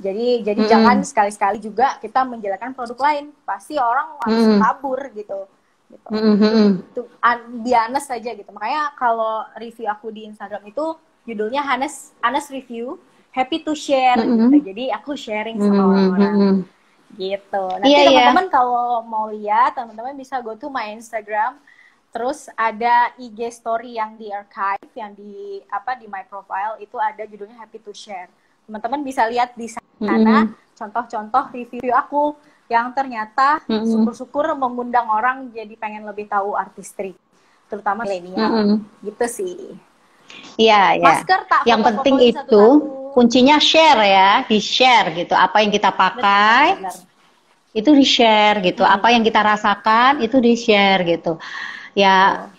Jadi jangan Mm-mm. sekali-sekali juga kita menjelekkan produk lain. Pasti orang langsung Mm-mm. kabur gitu. Gitu. Mm-mm, mm-mm. Itu biasa saja gitu. Makanya kalau review aku di Instagram itu judulnya Honest Review, happy to share gitu. Mm-mm. Jadi aku sharing sama Mm-mm, orang-orang mm-mm. gitu. Iya, Nanti iya. teman-teman kalau mau lihat, teman-teman bisa go to my Instagram. Terus ada IG story yang di archive, yang di my profile itu ada judulnya Happy to Share. Teman-teman bisa lihat di sana Mm-mm. contoh-contoh review aku yang ternyata Mm-mm. syukur-syukur mengundang orang jadi pengen lebih tahu artistry, terutama milenial. Mm-mm. Gitu sih. Iya, ya. Masker tak Yang penting foto-fotoin itu satu-satu. kuncinya share ya, di-share gitu. Apa yang kita pakai Benar-benar. itu di-share gitu. Apa yang kita rasakan itu di-share gitu. Ya, Tuh.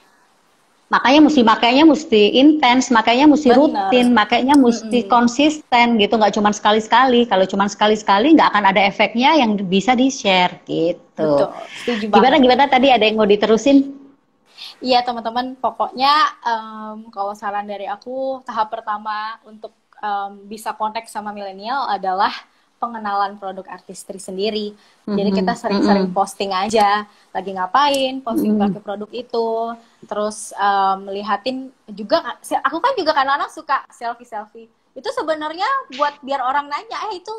makanya mesti intens, makanya mesti rutin, Benar. makanya mesti konsisten gitu. Nggak cuma sekali-sekali. Kalau cuma sekali-sekali nggak akan ada efeknya yang bisa di-share gitu. Betul, setuju Gimana banget. gimana tadi ada yang mau diterusin? Iya teman-teman, pokoknya kalau saran dari aku, tahap pertama untuk bisa connect sama milenial adalah pengenalan produk artistry sendiri. Jadi kita Mhm, sering-sering mhm, posting aja, lagi ngapain, posting mhm, pakai produk itu, terus lihatin juga. Aku kan juga kadang-kadang suka selfie-selfie. Itu sebenarnya buat biar orang nanya, itu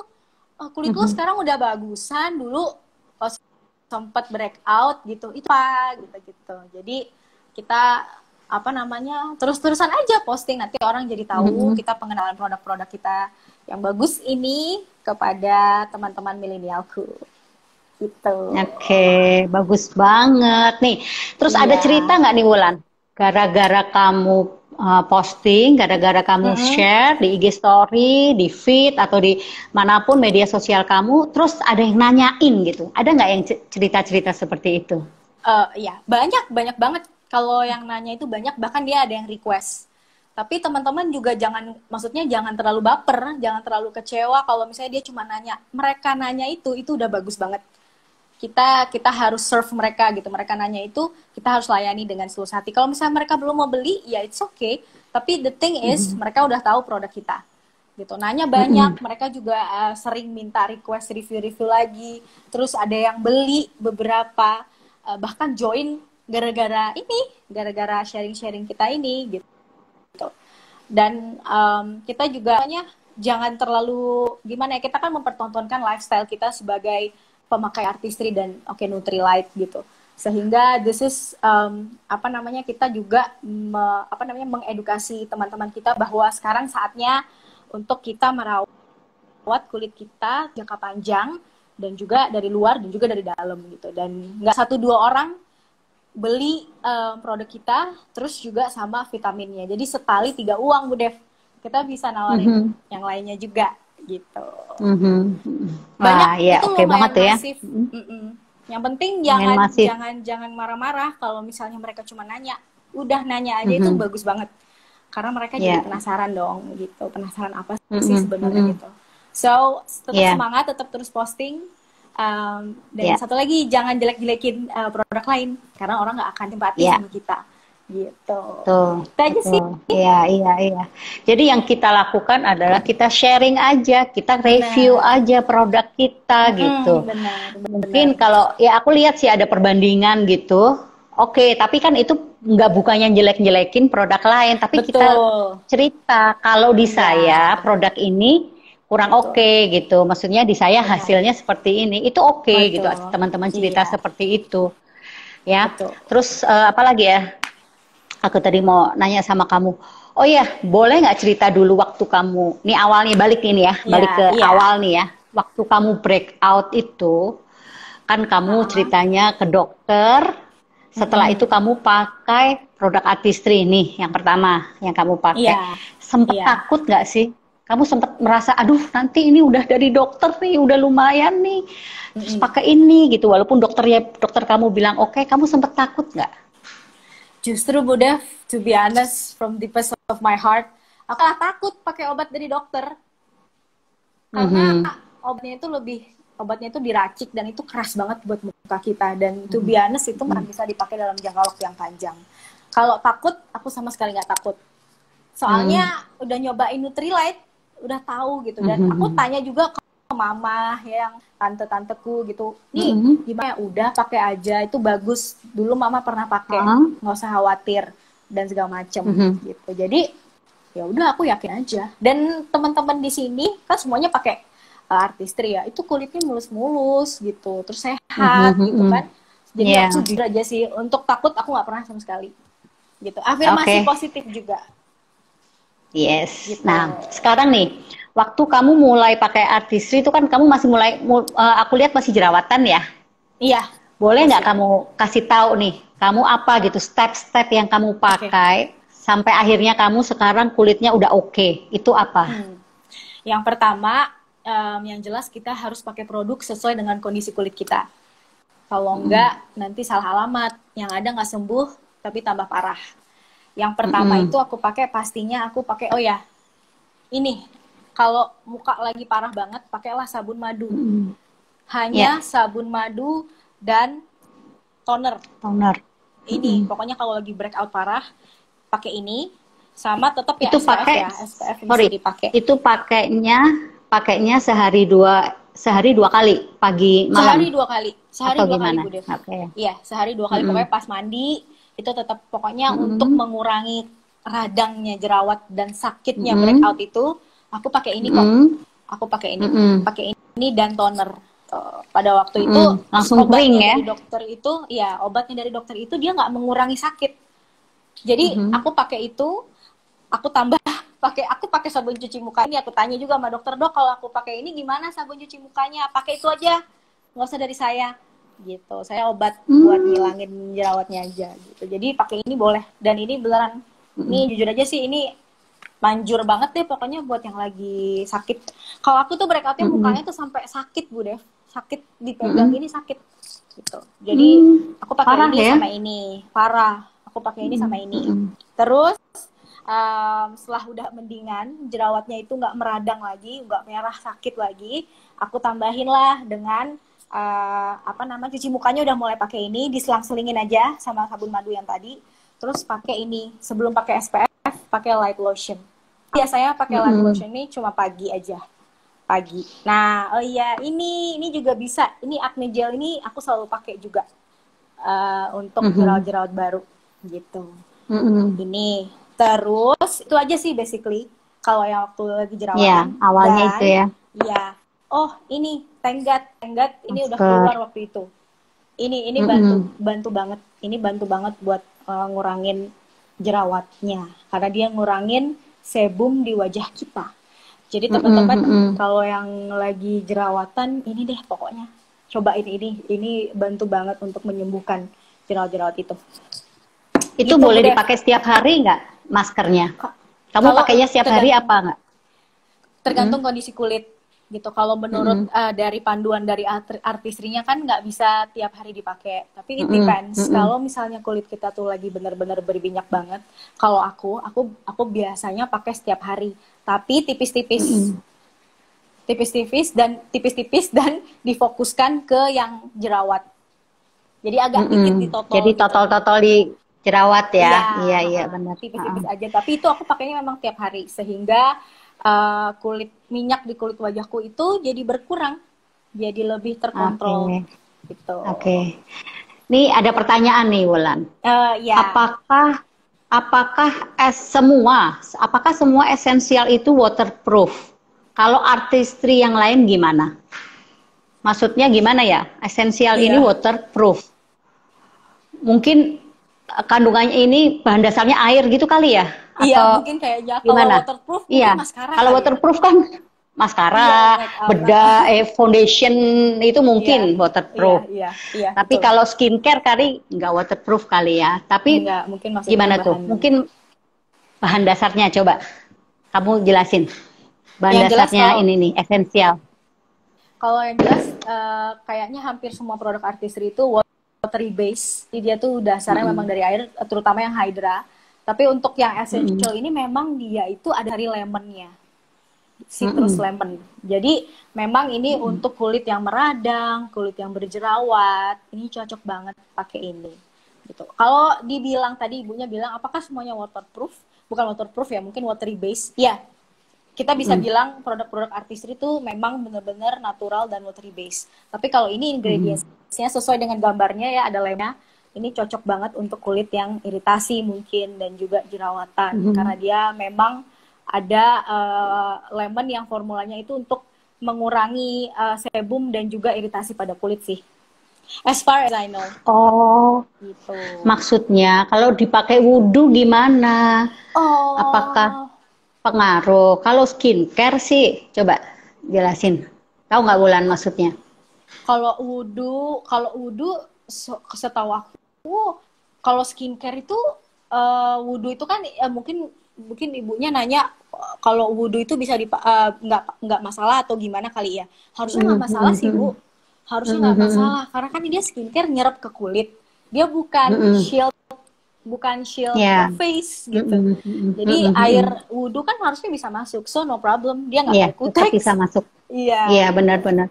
kulit lu mhm. sekarang udah bagusan, dulu sempat breakout gitu, itu apa gitu. Jadi kita terus-terusan aja posting, nanti orang jadi tahu Mhm. kita pengenalan produk-produk kita yang bagus ini kepada teman-teman milenialku gitu. Oke, bagus banget nih. Terus ada Iya. cerita nggak nih Wulan? Gara-gara kamu posting, gara-gara kamu Mm-mm. share di IG Story, di feed atau di manapun media sosial kamu, terus ada yang nanyain gitu. Ada nggak yang cerita-cerita seperti itu? Ya banyak banget kalau yang nanya itu banyak, bahkan dia ada yang request. Tapi teman-teman juga maksudnya jangan terlalu baper, jangan terlalu kecewa kalau misalnya dia cuma nanya. Mereka nanya itu udah bagus banget. Kita harus serve mereka gitu. Mereka nanya itu kita harus layani dengan seluruh hati. Kalau misalnya mereka belum mau beli, ya it's okay. Tapi the thing is Mhm. mereka udah tahu produk kita gitu. Nanya banyak, Mhm. mereka juga sering minta request review-review lagi. Terus ada yang beli beberapa, bahkan join gara-gara sharing-sharing kita ini gitu. Dan kita juga jangan terlalu gimana ya, kita kan mempertontonkan lifestyle kita sebagai pemakai artistry dan Nutrilite gitu, sehingga this is kita juga mengedukasi teman-teman kita bahwa sekarang saatnya untuk kita merawat kulit kita jangka panjang, dan juga dari luar dan juga dari dalam gitu. Dan nggak satu dua orang beli produk kita terus juga sama vitaminnya, jadi setali 3 uang Bu Dev, kita bisa nawarin Mhm. yang lainnya juga gitu. Mhm. Banyak, Wah, ya itu oke banget lumayan tuh ya. masif. Mhm. Yang penting Lumayan jangan masif. jangan jangan marah-marah kalau misalnya mereka cuma nanya. Udah nanya aja itu Mhm. bagus banget, karena mereka jadi Ya. penasaran dong gitu, penasaran apa sih Mhm. sebenarnya Mhm. gitu. So tetap Ya. semangat, tetap terus posting. Dan Ya. satu lagi, jangan jelek-jelekin produk lain, karena orang nggak akan simpati Ya. sama kita gitu. Tuh, Itu aja sih. betul. Iya, iya, iya. Jadi yang kita lakukan adalah kita sharing aja, kita review Benar. aja produk kita gitu. Benar, benar. Mungkin kalau ya aku lihat sih ada perbandingan gitu. Oke, tapi kan itu nggak bukannya jelek-jelekin produk lain, tapi kita Betul. cerita kalau di saya Iya, produk ini kurang betul. oke gitu. Maksudnya di saya Benar. hasilnya seperti ini, itu oke gitu. Betul. Teman-teman cerita Iya, seperti itu ya. betul. Terus apa lagi ya? Aku tadi mau nanya sama kamu. Oh iya, boleh nggak cerita dulu waktu kamu, nih awalnya balik ini ya, Iya, balik ke iya. awal nih ya. Waktu kamu breakout itu, kan kamu Ah, ceritanya ke dokter, setelah itu kamu pakai produk artistry nih, yang pertama yang kamu pakai. iya, Sempet iya. takut nggak sih? Kamu sempet merasa, aduh nanti ini udah dari dokter nih, udah lumayan nih, terus pakai ini gitu. Walaupun dokter kamu bilang oke, kamu sempet takut nggak? Justru Bu Dev, to be honest, from the depths of my heart, aku lah takut pakai obat dari dokter. Karena Mhm. obatnya itu diracik dan itu keras banget buat muka kita. Dan to be honest, itu nggak bisa dipakai dalam jangka waktu yang panjang. Kalau takut, aku sama sekali nggak takut. Soalnya udah nyobain Nutrilite, udah tahu gitu. Dan aku tanya juga ke mama yang tante-tanteku gitu, nih gimana ya, udah pakai aja, itu bagus, dulu mama pernah pakai, nggak usah khawatir dan segala macem gitu. Jadi ya udah aku yakin aja. Dan teman-teman di sini kan semuanya pakai artistry ya, itu kulitnya mulus-mulus gitu, terus sehat gitu kan. Jadi Yeah. aku jujur aja sih, untuk takut aku nggak pernah sama sekali gitu. Oke. Afirmasi positif juga Yes. gitu. Nah, sekarang nih, waktu kamu mulai pakai artistry itu kan kamu masih aku lihat masih jerawatan ya. Iya, Boleh nggak masih. kamu kasih tahu nih, kamu apa gitu step-step yang kamu pakai sampai akhirnya kamu sekarang kulitnya udah oke. Itu apa? Yang pertama, yang jelas kita harus pakai produk sesuai dengan kondisi kulit kita. Kalau enggak, nanti salah alamat. Yang ada nggak sembuh, tapi tambah parah. Yang pertama itu aku pakai, pastinya aku pakai, oh ya, ini. Kalau muka lagi parah banget, pakailah sabun madu. Hanya sabun madu dan toner. Toner. Ini, pokoknya kalau lagi breakout parah, pakai ini. Sama tetap ya Itu SPF pakai, ya, SPF sorry, bisa dipakai. itu pakainya sehari dua kali, pagi malam. Sehari 2 kali. Sehari Atau 2 kali, gimana? Bu Dev. Oke. Iya, sehari 2 kali. Pokoknya pas mandi, itu tetap pokoknya untuk mengurangi radangnya jerawat dan sakitnya breakout itu, aku pakai ini kok. Aku pakai ini. Pakai ini dan toner. Pada waktu itu, Langsung kering ya? dari dokter itu, ya obatnya dari dokter itu dia nggak mengurangi sakit. Jadi aku pakai itu, aku pakai sabun cuci muka ini. Aku tanya juga sama dokter, dok kalau aku pakai ini gimana sabun cuci mukanya? Pakai itu aja, nggak usah dari saya gitu. Saya obat buat ngilangin jerawatnya aja gitu. Jadi pakai ini boleh. Dan ini beneran, ini jujur aja sih, ini manjur banget deh pokoknya buat yang lagi sakit. Kalau aku tuh breakoutnya mukanya tuh sampai sakit, Bu Dev, sakit dipegang ini sakit gitu. Jadi aku pakai Parah ini ya? sama ini, parah. Aku pakai ini sama ini. Terus setelah udah mendingan, jerawatnya itu nggak meradang lagi, nggak merah sakit lagi, aku tambahin lah dengan cuci mukanya udah mulai pakai ini, diselang-selingin aja sama sabun madu yang tadi. Terus pakai ini, sebelum pakai SPF, pakai light lotion. Biasanya pakai light lotion ini cuma pagi aja. Pagi. Nah, oh iya, ini juga bisa. Ini acne gel ini aku selalu pakai juga untuk jerawat-jerawat baru gitu. Ini terus itu aja sih basically kalau yang waktu lagi jerawatan. Iya, awalnya itu ya. Iya. Oh, ini Tenggat ini udah keluar waktu itu. Ini bantu banget. Ini bantu banget buat ngurangin jerawatnya karena dia ngurangin sebum di wajah kita. Jadi teman-teman kalau yang lagi jerawatan ini deh pokoknya cobain ini bantu banget untuk menyembuhkan jerawat-jerawat itu. Itu gitu, boleh Dev. dipakai setiap hari nggak maskernya? Kamu pakainya setiap hari apa nggak? Tergantung kondisi kulit gitu. Kalau menurut dari panduan dari artistrinya kan nggak bisa tiap hari dipakai. Tapi it depends. Kalau misalnya kulit kita tuh lagi benar-benar berminyak banget, kalau aku biasanya pakai setiap hari. Tapi tipis-tipis. Tipis-tipis dan difokuskan ke yang jerawat. Jadi agak dikit ditotol. Jadi gitu. totol-totol Jerawat ya. Iya, Iya benar. tipis-tipis aja. Tapi itu aku pakainya memang tiap hari sehingga kulit minyak di kulit wajahku itu jadi berkurang, jadi lebih Oke. terkontrol gitu. Oke. Nih ada pertanyaan nih Wulan. Ya, Apakah apakah apakah semua esensial itu waterproof? Kalau artistry yang lain gimana? Maksudnya gimana ya? Esensial ini iya, waterproof. Mungkin kandungannya ini bahan dasarnya air gitu kali ya? iya Atau mungkin kayaknya kalau gimana? waterproof mungkin Iya. maskara Kalau kali ya. waterproof kan Iya, maskara, make up. bedah, foundation itu Iya, mungkin iya, waterproof. iya, iya, Tapi betul. kalau skincare kali nggak waterproof kali ya. Tapi Enggak, mungkin maksudnya gimana tuh? bahan. Mungkin bahan dasarnya coba kamu jelasin. Bahan Yang jelas dasarnya ini nih, esensial. kalau yang jelas kayaknya hampir semua produk artistry itu watery base. Jadi dia tuh dasarnya memang dari air, terutama yang Hydra. Tapi untuk yang essential ini memang dia itu ada dari lemonnya, citrus lemon. Jadi memang ini untuk kulit yang meradang, kulit yang berjerawat, ini cocok banget pakai ini. Gitu. Kalau dibilang tadi ibunya bilang apakah semuanya waterproof? Bukan waterproof ya, mungkin watery base. Ya, kita bisa bilang produk-produk artistry itu memang benar-benar natural dan watery base. Tapi kalau ini ingredients-nya sesuai dengan gambarnya ya, ada lemnya. Ini cocok banget untuk kulit yang iritasi mungkin dan juga jerawatan karena dia memang ada lemon yang formulanya itu untuk mengurangi sebum dan juga iritasi pada kulit sih. As far as I know. Oh, Gitu. maksudnya kalau dipakai wudhu gimana? Oh. Apakah pengaruh? Kalau skincare sih, coba jelasin. Tahu nggak Wulan maksudnya? Kalau wudhu setahu aku kalau skincare itu wudhu itu kan mungkin ibunya nanya kalau wudhu itu bisa nggak masalah atau gimana kali ya. Harusnya nggak masalah sih Bu, harusnya nggak masalah karena kan dia skincare nyerap ke kulit, dia bukan shield Yeah. ke face gitu. Jadi air wudhu kan harusnya bisa masuk, so no problem, dia nggak pakai Tetap kutex. bisa masuk. Iya. Iya, benar-benar.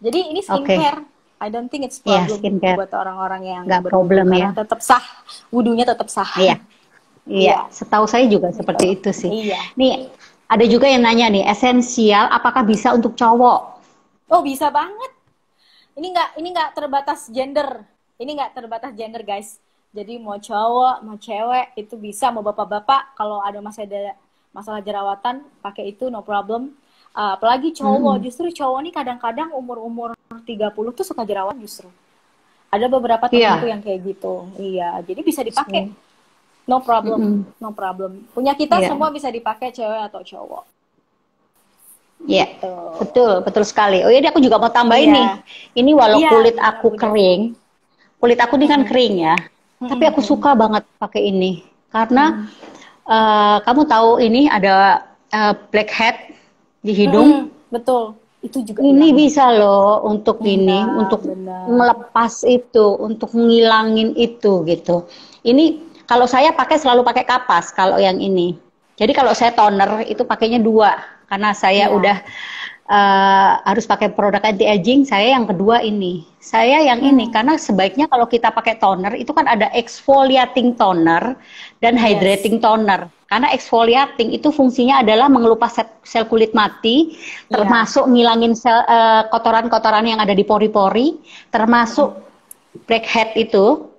Jadi ini skincare. I don't think it's Iya, problem skincare. buat orang-orang yang Nggak berwudu problem karena ya. tetap sah, wudhunya tetap sah. Iya. Iya. Iya, setahu saya juga seperti itu sih. Iya. Nih, ada juga yang nanya nih, esensial apakah bisa untuk cowok? Oh, bisa banget. Ini nggak terbatas gender. Ini nggak terbatas gender, guys. Jadi mau cowok, mau cewek itu bisa, mau bapak-bapak kalau ada masalah jerawatan pakai itu no problem. Apalagi cowok, justru cowok nih kadang-kadang umur-umur 30 tuh suka jerawat justru. Ada beberapa temanku yang kayak gitu. Iya, jadi bisa dipakai. No problem, no problem. Punya kita semua bisa dipakai cewek atau cowok. Iya, betul sekali. Oh iya, aku juga mau tambahin nih. Ini walau kulit aku kering, kulit aku ini kan kering ya, tapi aku suka banget pakai ini karena kamu tahu ini ada blackhead di hidung. Betul, itu juga. Ini bisa loh untuk untuk melepas itu, untuk menghilangin itu gitu. Ini kalau saya selalu pakai kapas kalau yang ini. Jadi kalau saya toner itu pakainya 2 karena saya udah harus pakai produk anti aging. Saya yang kedua ini. Saya yang ini karena sebaiknya kalau kita pakai toner itu kan ada exfoliating toner dan hydrating toner. Karena exfoliating itu fungsinya adalah mengelupas sel kulit mati, termasuk ngilangin kotoran-kotoran yang ada di pori-pori, termasuk blackhead itu.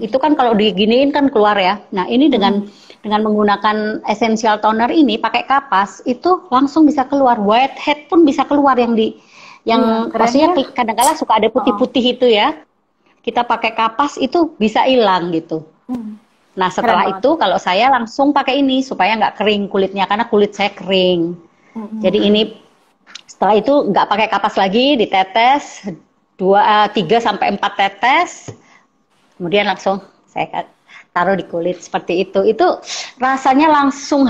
Itu kan kalau diginiin kan keluar ya. Nah ini dengan menggunakan essential toner ini pakai kapas itu langsung bisa keluar. Whitehead pun bisa keluar yang maksudnya kadang-kadang suka ada putih-putih itu ya. Kita pakai kapas itu bisa hilang gitu. Nah setelah itu kalau saya langsung pakai ini supaya nggak kering kulitnya karena kulit saya kering. Jadi ini setelah itu nggak pakai kapas lagi, ditetes 3 sampai 4 tetes. Kemudian langsung saya taruh di kulit seperti itu. Itu rasanya langsung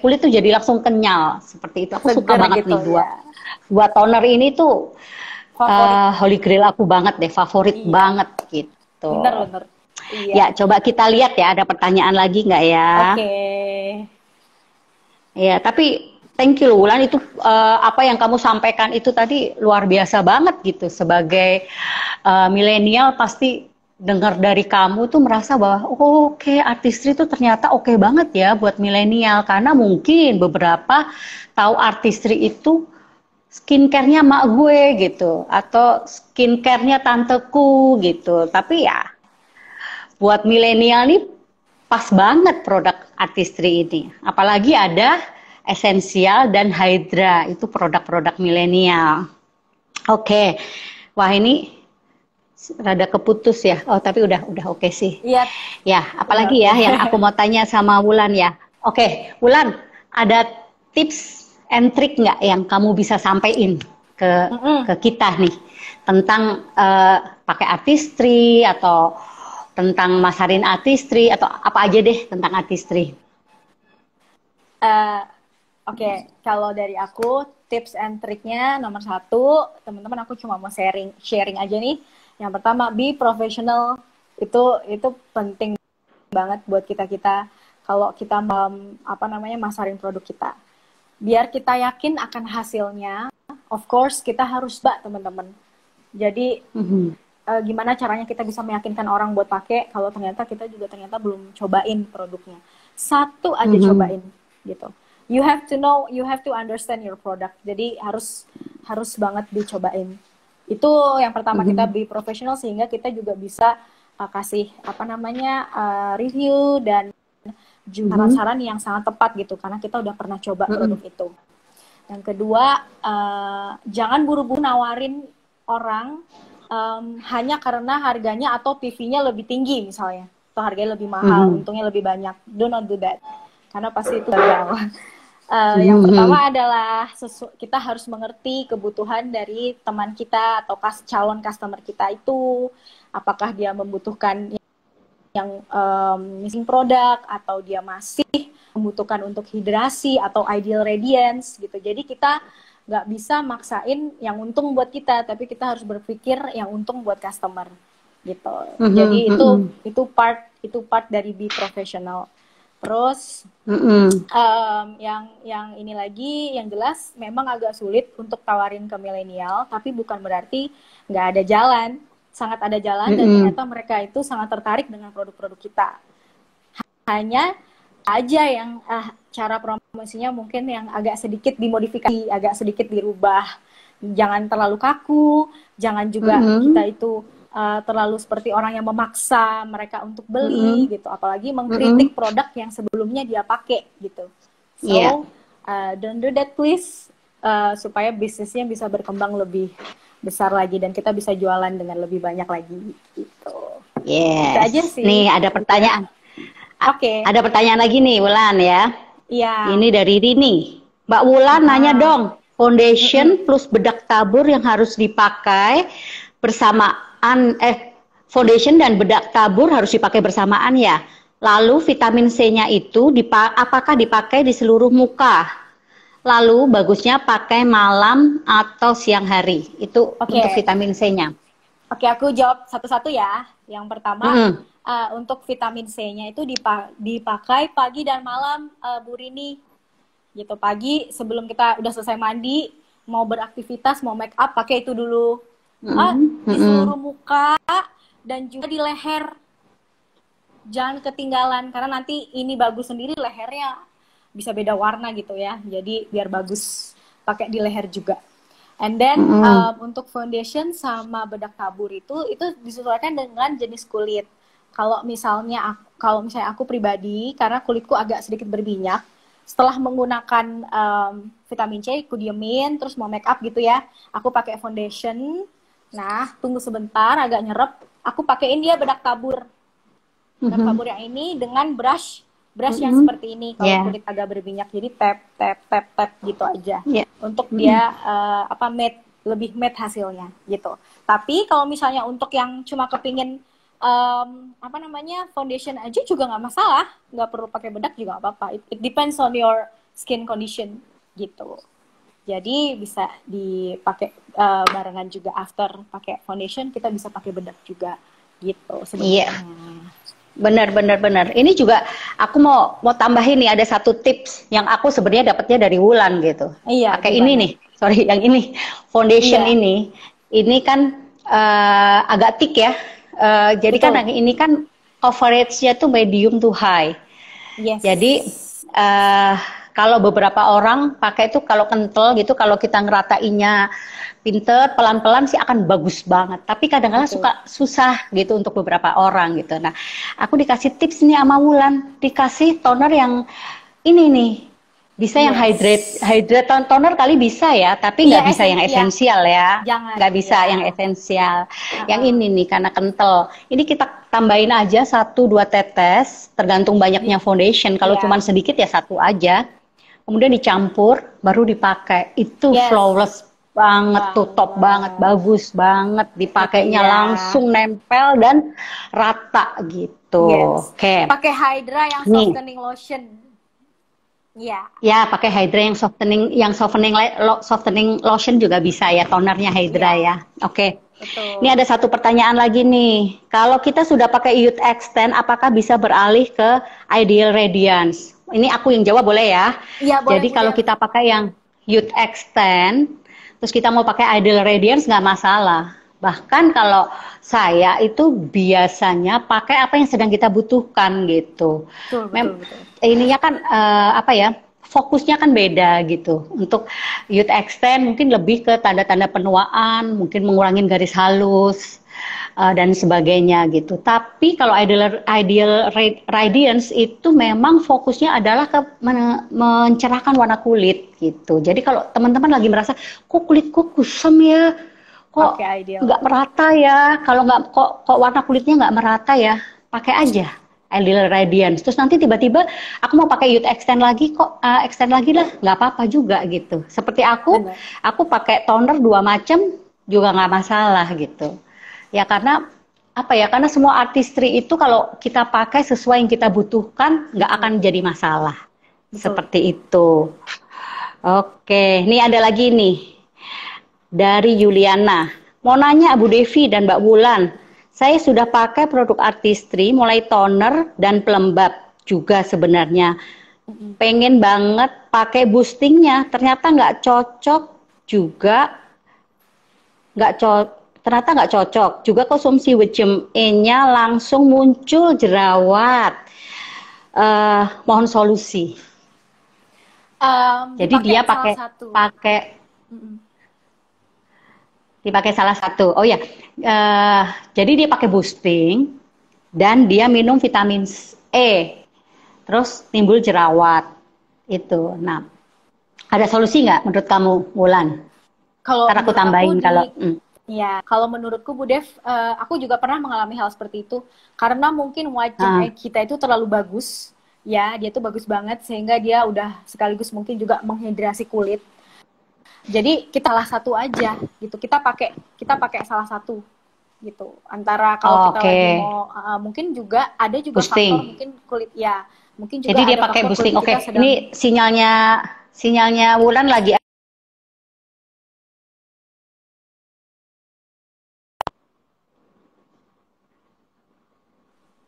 kulit tuh jadi langsung kenyal seperti itu. Aku suka banget gitu, nih dua toner ini tuh holy grail aku banget deh, favorit banget gitu. Bener. Iya. Ya coba kita lihat ya ada pertanyaan lagi nggak ya? Oke. Ya tapi thank you Wulan itu apa yang kamu sampaikan itu tadi luar biasa banget gitu sebagai milenial pasti dengar dari kamu tuh merasa bahwa oh, oke, artistry itu ternyata oke banget ya buat milenial, karena mungkin beberapa tahu artistry itu skincare-nya mak gue gitu atau skincare-nya tanteku gitu. Tapi ya buat milenial nih pas banget produk artistry ini. Apalagi ada Essential dan Hydra, itu produk-produk milenial. Oke. Wah, ini rada keputus ya. Oh, tapi udah oke sih. Iya. Ya, apalagi ya yang aku mau tanya sama Wulan ya. Oke, Wulan, ada tips and trick nggak yang kamu bisa sampaikan ke kita nih tentang pakai artistry atau tentang masarin artistry atau apa aja deh tentang artistry? Oke, kalau dari aku tips and triknya nomor 1, teman-teman, aku cuma mau sharing aja nih. Yang pertama, be professional. Itu penting banget buat kita kalau kita masarin produk kita. Biar kita yakin akan hasilnya, of course kita harus teman-teman. Jadi gimana caranya kita bisa meyakinkan orang buat pakai kalau ternyata kita juga belum cobain produknya. Satu aja cobain gitu. You have to know, you have to understand your product. Jadi harus banget dicobain. Itu yang pertama, kita be professional sehingga kita juga bisa kasih review dan juga saran-saran yang sangat tepat gitu, karena kita udah pernah coba produk itu. Yang kedua, jangan buru-buru nawarin orang hanya karena harganya atau PV-nya lebih tinggi misalnya, atau harganya lebih mahal, untungnya lebih banyak. Do not do that, karena pasti itu gagal. Yang pertama adalah kita harus mengerti kebutuhan dari teman kita atau calon customer kita itu, apakah dia membutuhkan yang missing produk atau dia masih membutuhkan untuk hidrasi atau ideal radiance gitu. Jadi kita nggak bisa maksain yang untung buat kita, tapi kita harus berpikir yang untung buat customer gitu. Jadi itu part dari be professional. Terus yang ini lagi, yang jelas memang agak sulit untuk tawarin ke milenial, tapi bukan berarti nggak ada jalan. Sangat ada jalan, dan ternyata mereka itu sangat tertarik dengan produk-produk kita. Hanya aja yang cara promosinya mungkin yang agak sedikit dimodifikasi, agak sedikit dirubah. Jangan terlalu kaku, jangan juga kita itu terlalu seperti orang yang memaksa mereka untuk beli gitu, apalagi mengkritik produk yang sebelumnya dia pakai gitu. So don't do that please, supaya bisnisnya bisa berkembang lebih besar lagi dan kita bisa jualan dengan lebih banyak lagi gitu. Yes. Itu aja sih. Nih ada pertanyaan. Oke. Ada pertanyaan lagi nih, Wulan ya. Iya. Ini dari Rini. Mbak Wulan nanya dong, foundation plus bedak tabur yang harus dipakai bersamaan, foundation dan bedak tabur harus dipakai bersamaan ya. Lalu vitamin C-nya itu apakah dipakai di seluruh muka? Lalu bagusnya pakai malam atau siang hari? Itu untuk vitamin C-nya. Oke, aku jawab satu-satu ya. Yang pertama, untuk vitamin C-nya itu dipakai pagi dan malam, Bu Rini. Gitu, pagi sebelum kita udah selesai mandi, mau beraktivitas, mau make up, pakai itu dulu. Di seluruh muka dan juga di leher. Jangan ketinggalan, karena nanti ini bagus sendiri, lehernya bisa beda warna gitu ya. Jadi biar bagus pakai di leher juga. And then untuk foundation sama bedak tabur itu disesuaikan dengan jenis kulit. Kalau misalnya aku pribadi, karena kulitku agak sedikit berminyak, setelah menggunakan vitamin C, aku diemin, terus mau make up gitu ya, aku pakai foundation. Nah, tunggu sebentar, agak nyerep, aku pakein dia bedak tabur. Bedak tabur yang ini dengan brush yang seperti ini. Kalau kulit agak berminyak, jadi tap gitu aja. Untuk dia lebih matte hasilnya gitu. Tapi kalau misalnya untuk yang cuma kepingin foundation aja juga nggak masalah, nggak perlu pakai bedak juga nggak apa-apa. It depends on your skin condition gitu. Jadi bisa dipakai barengan juga, after pakai foundation kita bisa pakai bedak juga gitu sebenarnya. Benar. Ini juga aku mau tambahin nih, ada satu tips yang aku sebenarnya dapatnya dari Wulan gitu. Pakai ini nih, yang ini foundation ini kan agak thick ya Jadi kan Betul. ini kan coveragenya tuh medium to high. Yes. Jadi kalau beberapa orang pakai itu kalau kental gitu, kalau kita ngeratainnya pinter, pelan-pelan sih akan bagus banget. Tapi kadang-kadang Betul. suka susah gitu untuk beberapa orang gitu. Nah, aku dikasih tips nih sama Wulan, dikasih toner yang ini nih. Bisa yang Yes. hydrate toner kali bisa ya, tapi Iya, nggak bisa yang iya. esensial ya. Jangan, Nggak bisa ya. yang esensial. Yang Uh-uh. ini nih karena kental. Ini kita tambahin aja 1-2 tetes, tergantung banyaknya Di- foundation. Kalau cuma Iya. sedikit ya 1 aja. Kemudian dicampur, baru dipakai. Itu Yes. flawless banget tuh, top banget, Banget. bagus banget. Dipakainya Iya. langsung nempel dan rata gitu. Yes. Oke, Pakai Hydra yang nih. softening lotion. Iya. Ya, pakai Hydra yang softening lotion juga bisa ya, tonernya Hydra Iya. ya. Oke. Ini Betul. ada satu pertanyaan lagi nih. Kalau kita sudah pakai Youth Extend, apakah bisa beralih ke Ideal Radiance? Ini aku yang jawab boleh ya? Iya, boleh Jadi Bu kalau Dev. kita pakai yang Youth Extend, terus kita mau pakai Ideal Radiance nggak masalah. Bahkan kalau saya itu biasanya pakai apa yang sedang kita butuhkan gitu. Betul, betul, betul. Ininya kan apa ya? Fokusnya kan beda gitu. Untuk Youth Extend mungkin lebih ke tanda-tanda penuaan, mungkin mengurangin garis halus dan sebagainya gitu. Tapi kalau Ideal Radiance itu memang fokusnya adalah ke mencerahkan warna kulit gitu. Jadi kalau teman-teman lagi merasa kok kulitku kusam ya, kok Pakai Ideal. nggak merata ya, kalau nggak kok warna kulitnya nggak merata ya, pakai aja Ideal Radiance. Terus nanti tiba-tiba aku mau pakai Youth Extend lagi, kok extend lagi lah, nggak apa-apa juga gitu. Seperti Benar. aku pakai toner 2 macam juga nggak masalah gitu. Ya karena apa ya? Karena semua artistry itu kalau kita pakai sesuai yang kita butuhkan, nggak akan jadi masalah. Betul. Seperti itu. Oke, ini ada lagi nih dari Yuliana. Mau nanya Abu Devi dan Mbak Wulan, saya sudah pakai produk artistry mulai toner dan pelembab juga sebenarnya. Pengen banget pakai boostingnya, ternyata nggak cocok juga, ternyata nggak cocok. Juga konsumsi Wisdom E-nya langsung muncul jerawat. Mohon solusi. Jadi dia pakai Mm-mm. dipakai salah satu. Oh ya, jadi dia pakai boosting dan dia minum vitamin E, terus timbul jerawat itu. Nah, ada solusi nggak menurut kamu, Wulan? Kalau Ntar aku menurut tambahin kalau. ya, kalau menurutku Bu Dev, aku juga pernah mengalami hal seperti itu. Karena mungkin wajah kita itu terlalu bagus, ya, dia tuh bagus banget sehingga dia udah sekaligus mungkin juga menghidrasi kulit. Jadi kita salah satu aja gitu. Kita pakai salah satu gitu. Antara kalau kita lagi mau mungkin juga ada juga boosting. faktor mungkin kulit ya. Mungkin juga Jadi dia ada pakai faktor boosting. kulit Oke, kita sedang ini sinyalnya Wulan lagi.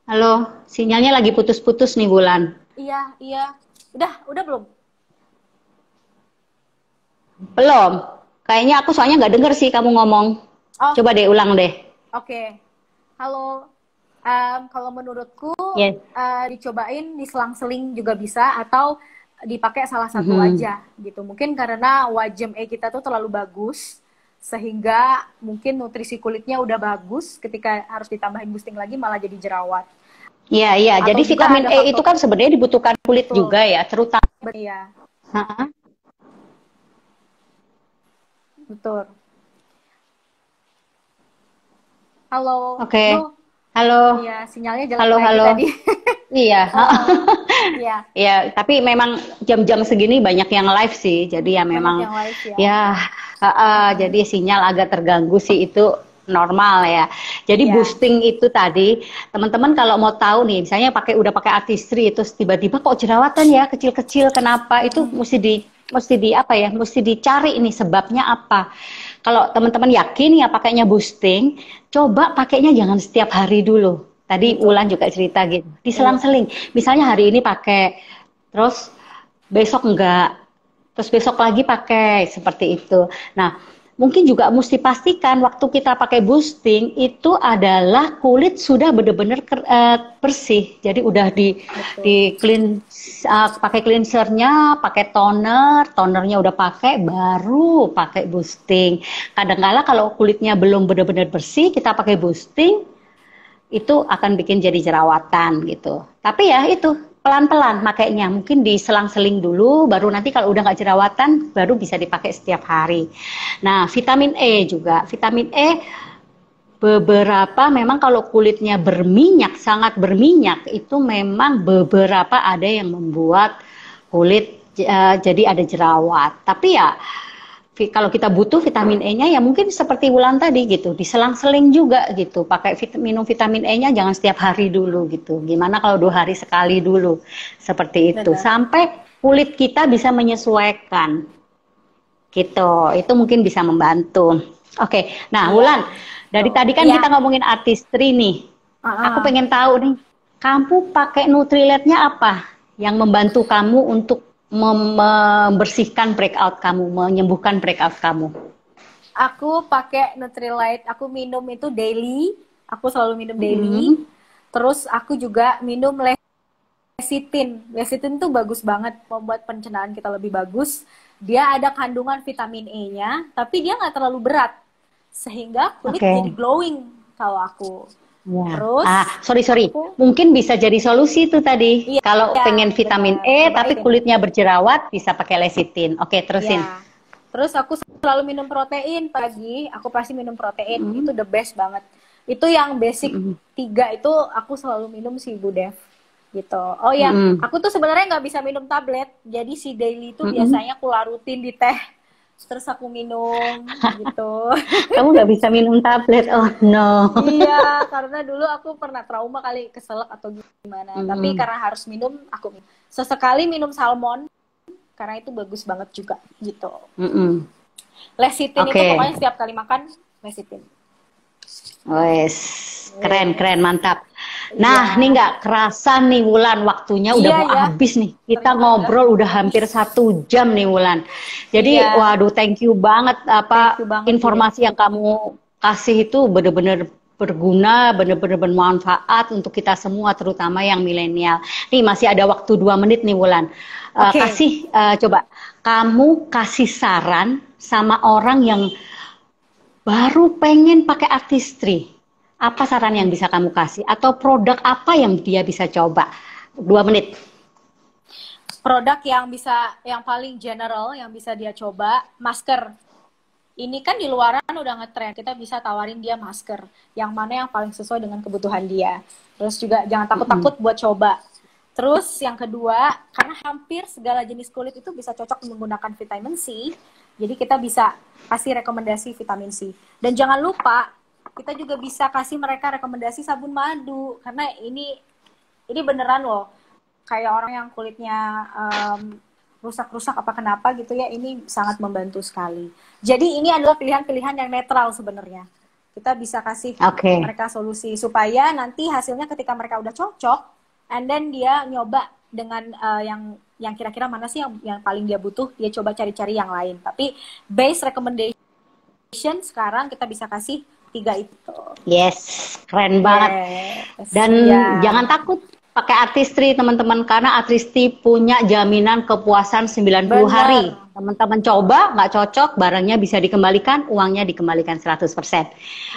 Halo, sinyalnya lagi putus-putus nih Wulan. Iya, iya. Udah belum? Belum. Kayaknya aku soalnya nggak denger sih kamu ngomong. Oh, Coba deh ulang deh. oke. Halo. Kalau menurutku Yes. dicobain diselang-seling juga bisa atau dipakai salah satu aja gitu. Mungkin karena Wajem E kita tuh terlalu bagus sehingga mungkin nutrisi kulitnya udah bagus, ketika harus ditambahin boosting lagi malah jadi jerawat. Iya, iya. Atau Jadi juga vitamin ada E faktor itu kan sebenarnya dibutuhkan kulit betul. juga ya, terutama. Iya, Hah? betul. Halo, Oke. Duh, Halo. iya sinyalnya jelek Halo, lagi halo. tadi. Iya. Iya, Ya, tapi memang jam-jam segini banyak yang live sih. Jadi ya banyak memang yang live ya. jadi sinyal agak terganggu sih, itu normal ya. Jadi Iya. boosting itu tadi, teman-teman kalau mau tahu nih, misalnya udah pakai artistry terus tiba-tiba kok jerawatan ya kecil-kecil, kenapa? Itu mesti dicari ini sebabnya apa. Kalau teman-teman yakin ya pakainya boosting, coba pakainya jangan setiap hari dulu. Tadi Betul. Wulan juga cerita gitu, diselang-seling. Misalnya hari ini pakai, terus besok enggak, terus besok lagi pakai, seperti itu. Nah, mungkin juga mesti pastikan waktu kita pakai boosting itu adalah kulit sudah benar-benar bersih. Jadi udah Betul. di cleanse, pakai cleansernya, pakai tonernya udah pakai, baru pakai boosting. Kadang-kala kalau kulitnya belum benar-benar bersih, kita pakai boosting, itu akan bikin jadi jerawatan gitu. Tapi ya itu pelan-pelan makainya, mungkin diselang-seling dulu, baru nanti kalau udah nggak jerawatan, baru bisa dipakai setiap hari. Nah, vitamin E juga, vitamin E beberapa memang kalau kulitnya berminyak, sangat berminyak, itu memang beberapa ada yang membuat kulit jadi ada jerawat. Tapi ya kalau kita butuh vitamin E-nya ya mungkin seperti Wulan tadi gitu, diselang-seling juga gitu. Pakai minum vitamin E-nya jangan setiap hari dulu gitu. Gimana kalau 2 hari sekali dulu. Seperti itu. Benar. Sampai kulit kita bisa menyesuaikan. Gitu. Itu mungkin bisa membantu. Oke. Nah, Iya. Wulan, dari Tuh. tadi kan Iya. kita ngomongin artistry nih. Aku Ah, pengen tahu nih, kamu pakai Nutrilite-nya apa yang membantu kamu untuk membersihkan breakout kamu, menyembuhkan breakout kamu? aku pakai Nutrilite. Aku minum itu daily. Aku selalu minum daily. Mm-mm. Terus aku juga minum lecithin. Lecithin tuh bagus banget membuat pencernaan kita lebih bagus. Dia ada kandungan vitamin E-nya, tapi dia nggak terlalu berat. Sehingga kulit Oke. jadi glowing kalau aku. Ya. Terus Sorry. aku, Mungkin bisa jadi solusi itu tadi. iya, Kalau pengen vitamin benar. E Cobain tapi deh. kulitnya berjerawat, bisa pakai lecithin. Oke, terusin. Ya. Terus aku selalu minum protein pagi. Aku pasti minum protein. Itu Mm-mm. the best banget. Itu yang basic Mm-mm. 3 itu aku selalu minum si Bu Dev gitu. Oh ya, Mm-mm. aku tuh sebenarnya nggak bisa minum tablet. Jadi si daily itu Mm-mm. biasanya aku larutin di teh. Terus aku minum gitu. Kamu nggak bisa minum tablet. Oh no. Iya, karena dulu aku pernah trauma kali keselak atau gimana. Tapi Mm-mm. karena harus minum, aku minum. Sesekali minum salmon karena itu bagus banget juga gitu. Mm-mm. Lecithin itu Oke. pokoknya setiap kali makan lecithin. Wes, keren, Yes. mantap. Nah, Iya. nih nggak kerasa nih Wulan, waktunya udah Iya mau ya. habis nih. Kita Ternyata udah ngobrol udah hampir habis. 1 jam nih Wulan. Jadi, Iya. waduh, thank you banget Thank you apa banget Bu Dev. informasi yang kamu kasih itu bener-bener berguna, bener-bener bermanfaat untuk kita semua, terutama yang milenial. Nih masih ada waktu 2 menit nih Wulan. Oke. Coba kamu kasih saran sama orang yang baru pengen pakai artistry. Apa saran yang bisa kamu kasih? Atau produk apa yang dia bisa coba? 2 menit. Produk yang bisa, yang paling general, yang bisa dia coba, masker. Ini kan di luaran udah ngetren, kita bisa tawarin dia masker. Yang mana yang paling sesuai dengan kebutuhan dia. Terus juga jangan takut-takut buat coba. Terus yang kedua, karena hampir segala jenis kulit itu bisa cocok menggunakan vitamin C, jadi kita bisa kasih rekomendasi vitamin C. Dan jangan lupa, kita juga bisa kasih mereka rekomendasi sabun madu, karena ini beneran loh, kayak orang yang kulitnya rusak-rusak apa kenapa gitu ya, ini sangat membantu sekali. Jadi ini adalah pilihan-pilihan yang netral sebenarnya. Kita bisa kasih Oke. mereka solusi supaya nanti hasilnya ketika mereka udah cocok, and then dia nyoba dengan yang kira-kira mana sih yang paling dia butuh, dia coba cari-cari yang lain. Tapi base recommendation sekarang kita bisa kasih 3 itu. Yes, keren banget. Yes, Dan ya. jangan takut pakai artistry teman-teman, karena artistry punya jaminan kepuasan 90 hari. Bener. Teman-teman coba, nggak cocok, barangnya bisa dikembalikan, uangnya dikembalikan 100%. Yes.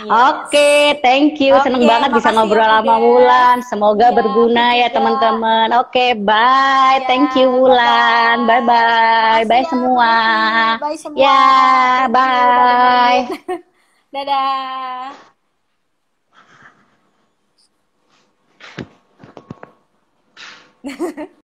Oke, thank you. Seneng Oke, banget bisa makasih ngobrol ya, Bu sama Dev. Wulan. Semoga Iya, aku berguna ya juga. teman-teman. Oke, bye. Ya, Thank you Wulan. bye-bye. Bye-bye. Makasih Bye ya, Bu semua. Devi. Bye semua. Ya, Thank you udah bye. dengerin. Dadah.